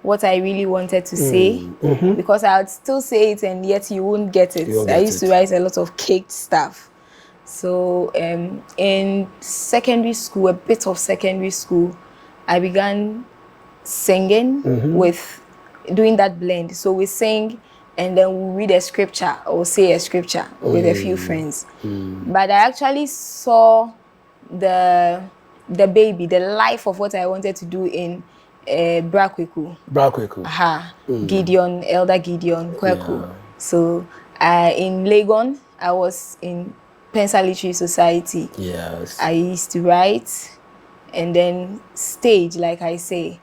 what I really wanted to say, because I would still say it and yet you won't get it. I used to write a lot of caked stuff. So in secondary school, a bit of secondary school, I began singing with doing that blend. So we sing and then we read a scripture or say a scripture with a few friends. But I actually saw the baby, the life of what I wanted to do in Brakweku. Gideon, Elder Gideon Kweku. So in Legon, I was in Pensa Literary Society. Yes. I used to write and then stage, like I say.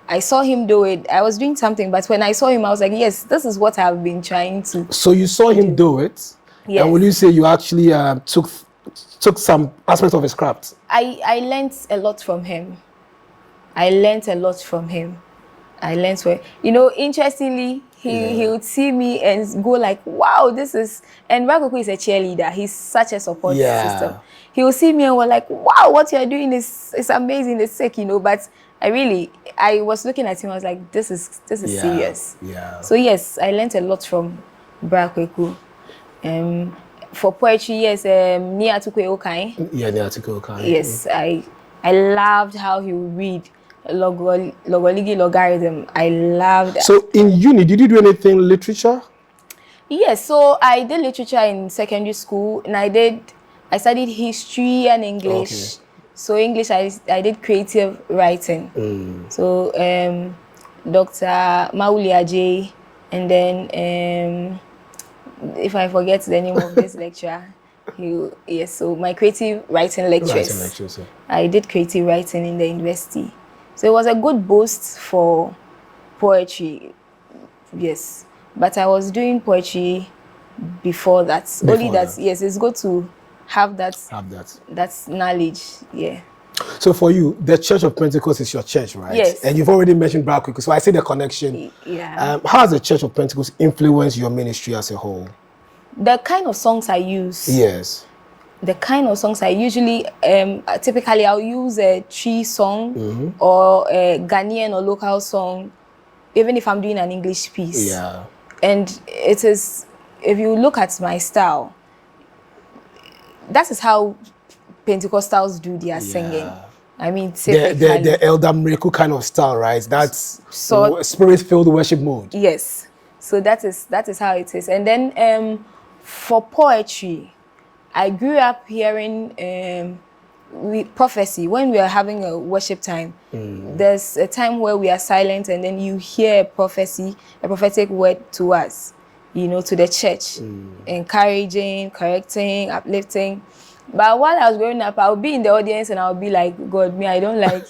I saw him do it. I was doing something, but when I saw him, I was like, yes, this is what I've been trying to. So you saw him do it? Yes. And will you say you actually took some aspects of his craft? I learned a lot from him. I learned, interestingly, he would see me and go like, wow, this is, and Brakweku is a cheerleader. He's such a support system. He would see me and was like, wow, what you're doing is amazing, it's sick, but I was looking at him, I was like, this is serious. So yes, I learned a lot from Brakweku. For poetry, yes, Nartey Okai. Nartey Okai. Yes, I loved how he would read logoligi logarithm. I loved. So in uni, did you do anything literature? Yes, so I did literature in secondary school, and I studied history and English. Okay. So English, I did creative writing. So Dr. Mauli Ajay, and then if I forget the name of this lecturer, Yes, so my creative writing lectures. I did creative writing in the university. So it was a good boost for poetry. Yes. But I was doing poetry before that. Yes, it's good to have that knowledge. Yeah. So for you, the Church of Pentecost is your church, right? Yes. And you've already mentioned Braquico, so I see the connection. Yeah. How has the Church of Pentecost influenced your ministry as a whole? The kind of songs I use. Yes. The kind of songs I usually, typically I'll use a tree song or a Ghanaian or local song, even if I'm doing an English piece. Yeah. And it is, if you look at my style, that is how Pentecostals do their singing. I mean, the Elder Miracle kind of style, right? That's spirit-filled worship mode. Yes. So that is how it is. And then for poetry, I grew up hearing prophecy. When we are having a worship time, there's a time where we are silent and then you hear a prophecy, a prophetic word to us, you know, to the church, encouraging, correcting, uplifting. But while I was growing up, I would be in the audience and I would be like, God, me, I don't like.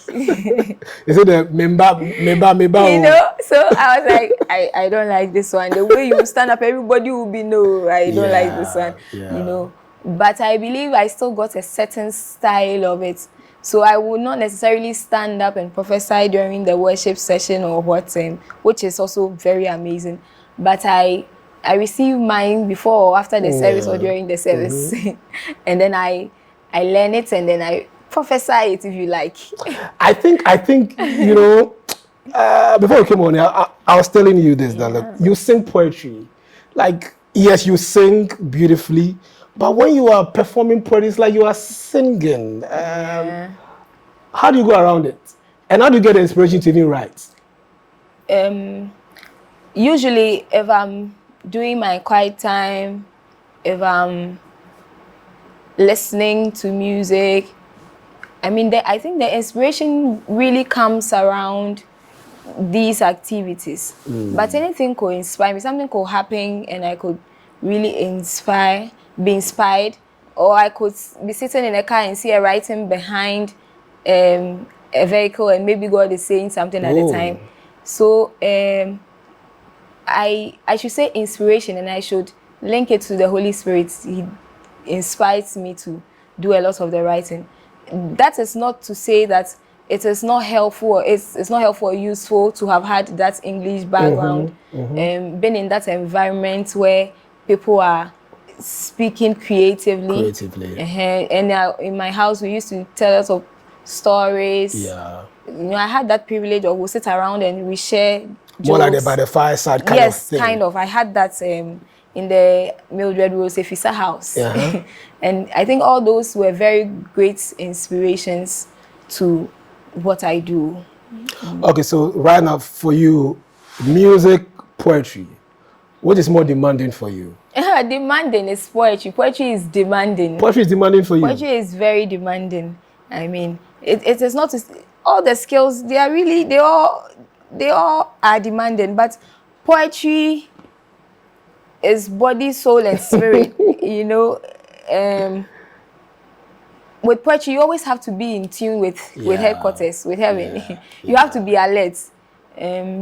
Is it the member? You know, so I was like, I don't like this one. The way you stand up, everybody will be, no, I don't like this one, you know. But I believe I still got a certain style of it. So I would not necessarily stand up and prophesy during the worship session or what, which is also very amazing. But I receive mine before or after the service or during the service. And then I learn it and then I prophesy it if you like. I think you know, before you came on, I was telling you this, that look, you sing poetry. Like, yes, you sing beautifully, but when you are performing poetry, it's like you are singing. How do you go around it? And how do you get the inspiration to even write? Usually, if I'm doing my quiet time, if I'm listening to music, I mean, I think the inspiration really comes around these activities. But anything could inspire me. Something could happen and I could really be inspired. Or I could be sitting in a car and see a writing behind a vehicle and maybe God is saying something at the time. So I should say inspiration and I should link it to the Holy Spirit. He inspires me to do a lot of the writing. That is not to say that it is not helpful. It's not helpful or useful to have had that English background and been in that environment where people are speaking creatively. And in my house, we used to tell us of stories. Yeah. You know, I had that privilege of we sit around and we share jokes. More like by the fireside kind of thing. Yes, kind of. I had that in the Mildred Rose Efisa house. And I think all those were very great inspirations to what I do. Okay, so right now for you, music, poetry, what is more demanding for you? Demanding is poetry. Poetry is demanding. Poetry is demanding for you? Poetry is very demanding. I mean, it is not all the skills. They are really they all are demanding. But poetry is body, soul, and spirit. You know, with poetry, you always have to be in tune with headquarters, with heaven. You have to be alert,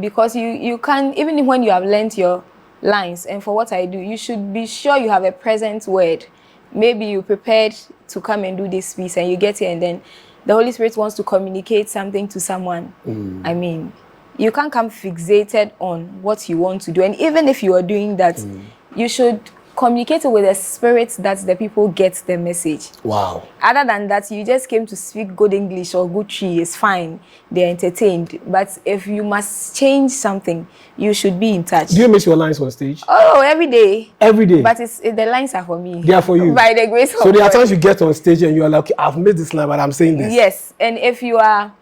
because you can't, even when you have learnt your lines, and for what I do, you should be sure you have a present word. Maybe you prepared to come and do this piece and you get here and then the Holy Spirit wants to communicate something to someone. I mean, you can't come fixated on what you want to do. And even if you are doing that, you should communicate it with the spirit that the people get the message. Wow. Other than that, you just came to speak good English or good Tree, it's fine. They're entertained. But if you must change something, you should be in touch. Do you miss your lines on stage? Oh, every day. Every day? But the lines are for me. They are for you? By the grace of God. So there are times you get on stage and you are like, okay, I've missed this line, but I'm saying this. Yes. And if you are,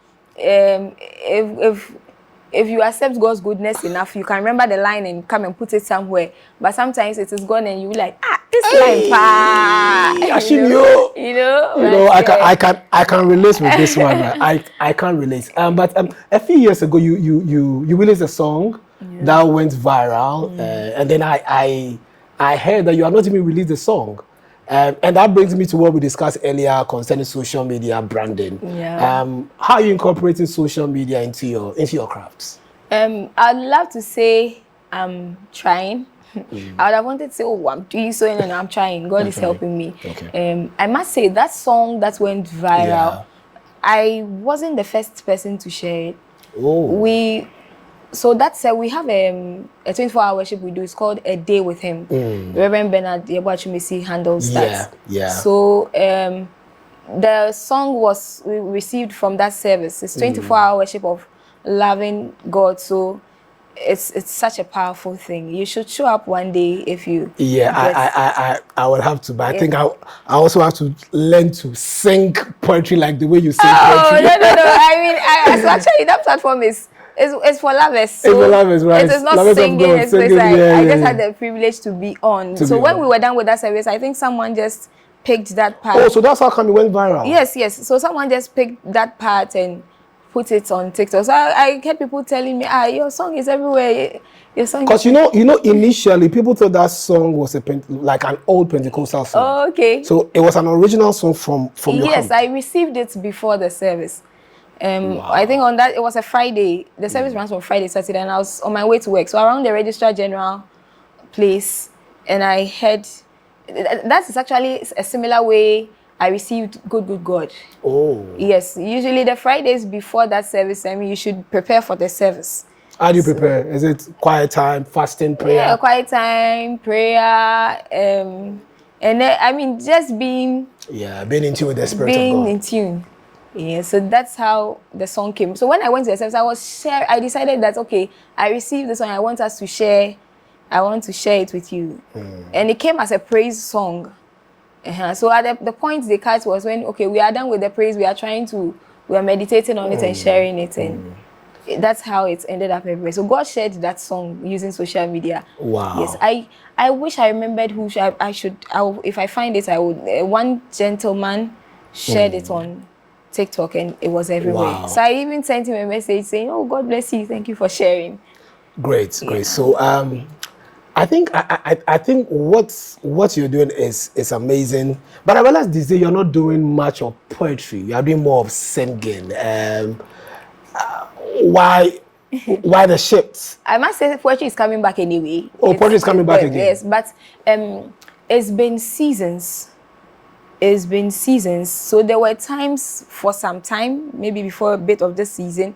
if you accept God's goodness enough, you can remember the line and come and put it somewhere. But sometimes it is gone and you be like, this line, you know, I can relate with this one. Right? I can't relate. But a few years ago, you released a song that went viral, and then I heard that you have not even released the song. And that brings me to what we discussed earlier concerning social media branding. Yeah. How are you incorporating social media into your crafts? I'd love to say I'm trying. I would have wanted to say, oh, I'm doing so, and I'm trying. God is helping me. Okay. I must say that song that went viral, I wasn't the first person to share it. Oh. So that said, we have a 24-hour worship we do. It's called A Day with Him. Reverend Bernard Yeboachumesi handles that. Yeah. So the song we received from that service. It's 24-hour worship of loving God. So it's such a powerful thing. You should show up one day if you. Yeah, I will have to, but I think I also have to learn to sing poetry like the way you sing poetry. No. I mean, actually that platform is for lovers. So it's for lovers, right? It is not lovers singing. I just had yeah. the privilege to be on. So when we were done with that service, I think someone just picked that part. Oh, so that's how come it went viral? Yes. So someone just picked that part and put it on TikTok. So I get people telling me, your song is everywhere. Your song. Because you know, initially people thought that song was like an old Pentecostal song. Oh, okay. So it was an original song from your Yes, hand. I received it before the service. Wow. I think on that it was a Friday. The service runs on Friday, Saturday, and I was on my way to work. So around the Registrar General place, and I heard that is actually a similar way I received Good God. Oh. Yes, usually the Fridays before that service, I mean, you should prepare for the service. How do you prepare? Is it quiet time, fasting, prayer? Yeah, quiet time, prayer, and then, I mean, just being in tune with the Spirit of God. Being in tune. Yeah, so that's how the song came. So when I went to the service, I decided that, okay, I received this song, I want to share it with you. And it came as a praise song. So at the point they cut was when, okay, we are done with the praise, we are meditating on it and sharing it, and that's how it ended up everywhere. So God shared that song using social media. Wow. Yes, I wish I remembered who if I find it, I would. One gentleman shared it on TikTok and it was everywhere. Wow. So I even sent him a message saying, oh, God bless you, thank you for sharing. Great. So I think what you're doing is amazing. But I realize this day you're not doing much of poetry. You are doing more of singing. Why the shift? I must say poetry is coming back anyway. Oh, poetry is coming back again. Yes, but it's been seasons. So there were times for some time, maybe before a bit of this season,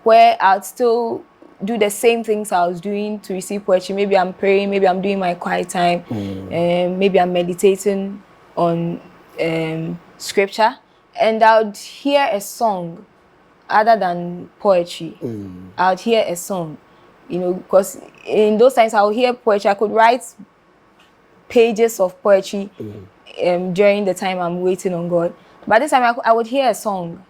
where I'd still do the same things I was doing to receive poetry. Maybe I'm praying, maybe I'm doing my quiet time, maybe I'm meditating on scripture, and I would hear a song other than poetry. I would hear a song, because in those times I would hear poetry. I could write pages of poetry during the time I'm waiting on God. But this time I would hear a song.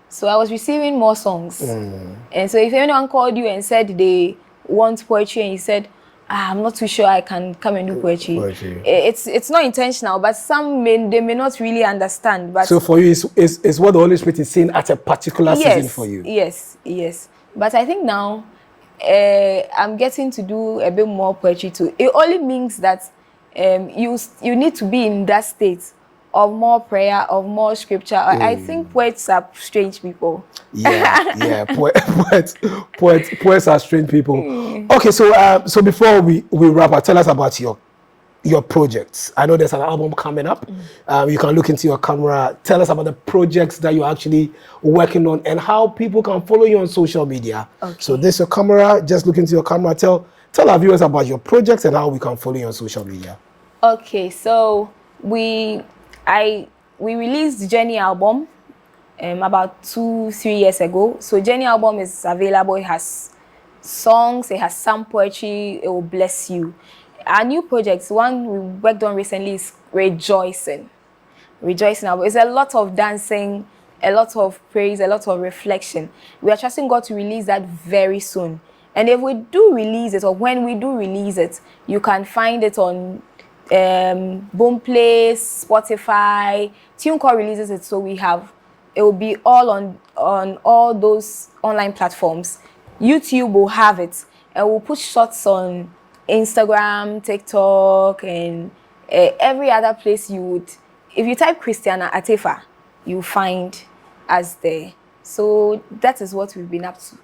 So I was receiving more songs. And so if anyone called you and said they want poetry and you said, I'm not too sure I can come and do poetry. It's not intentional, but they may not really understand. But so for you, it's what the Holy Spirit is saying at a particular season for you. Yes. But I think now I'm getting to do a bit more poetry too. It only means that you need to be in that state of more prayer, of more scripture. I think poets are strange people. Yeah. Poets are strange people. Okay, so before we wrap up, tell us about your projects. I know there's an album coming up. You can look into your camera. Tell us about the projects that you're actually working on and how people can follow you on social media. Okay. So this is your camera. Just look into your camera. Tell our viewers about your projects and how we can follow you on social media. Okay, so we released the Journey album about 2-3 years ago. So Journey album is available. It has songs, it has some poetry. It will bless you. Our new projects, one we worked on recently is Rejoicing album. It's a lot of dancing, a lot of praise, a lot of reflection. We are trusting God to release that very soon. And if we do release it, or when we do release it, you can find it on Boomplay, Spotify. TuneCore releases it, so it will be all on all those online platforms. YouTube will have it, and we'll put shorts on Instagram, TikTok, and every other place you would, if you type Christiana Attafuah, you find us there. So that is what we've been up to.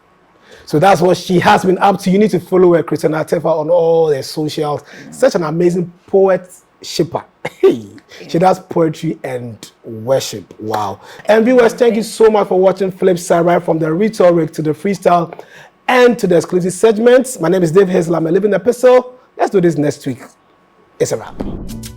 So that's what she has been up to. You need to follow her, Christiana Attafuah, on all their socials. Such an amazing poet shipper. She does poetry and worship. Wow. And viewers, thank you so much for watching Flipside, right from the rhetoric to the freestyle and to the exclusive segments. My name is Dave Hazel. I'm a living epistle. Let's do this next week. It's a wrap.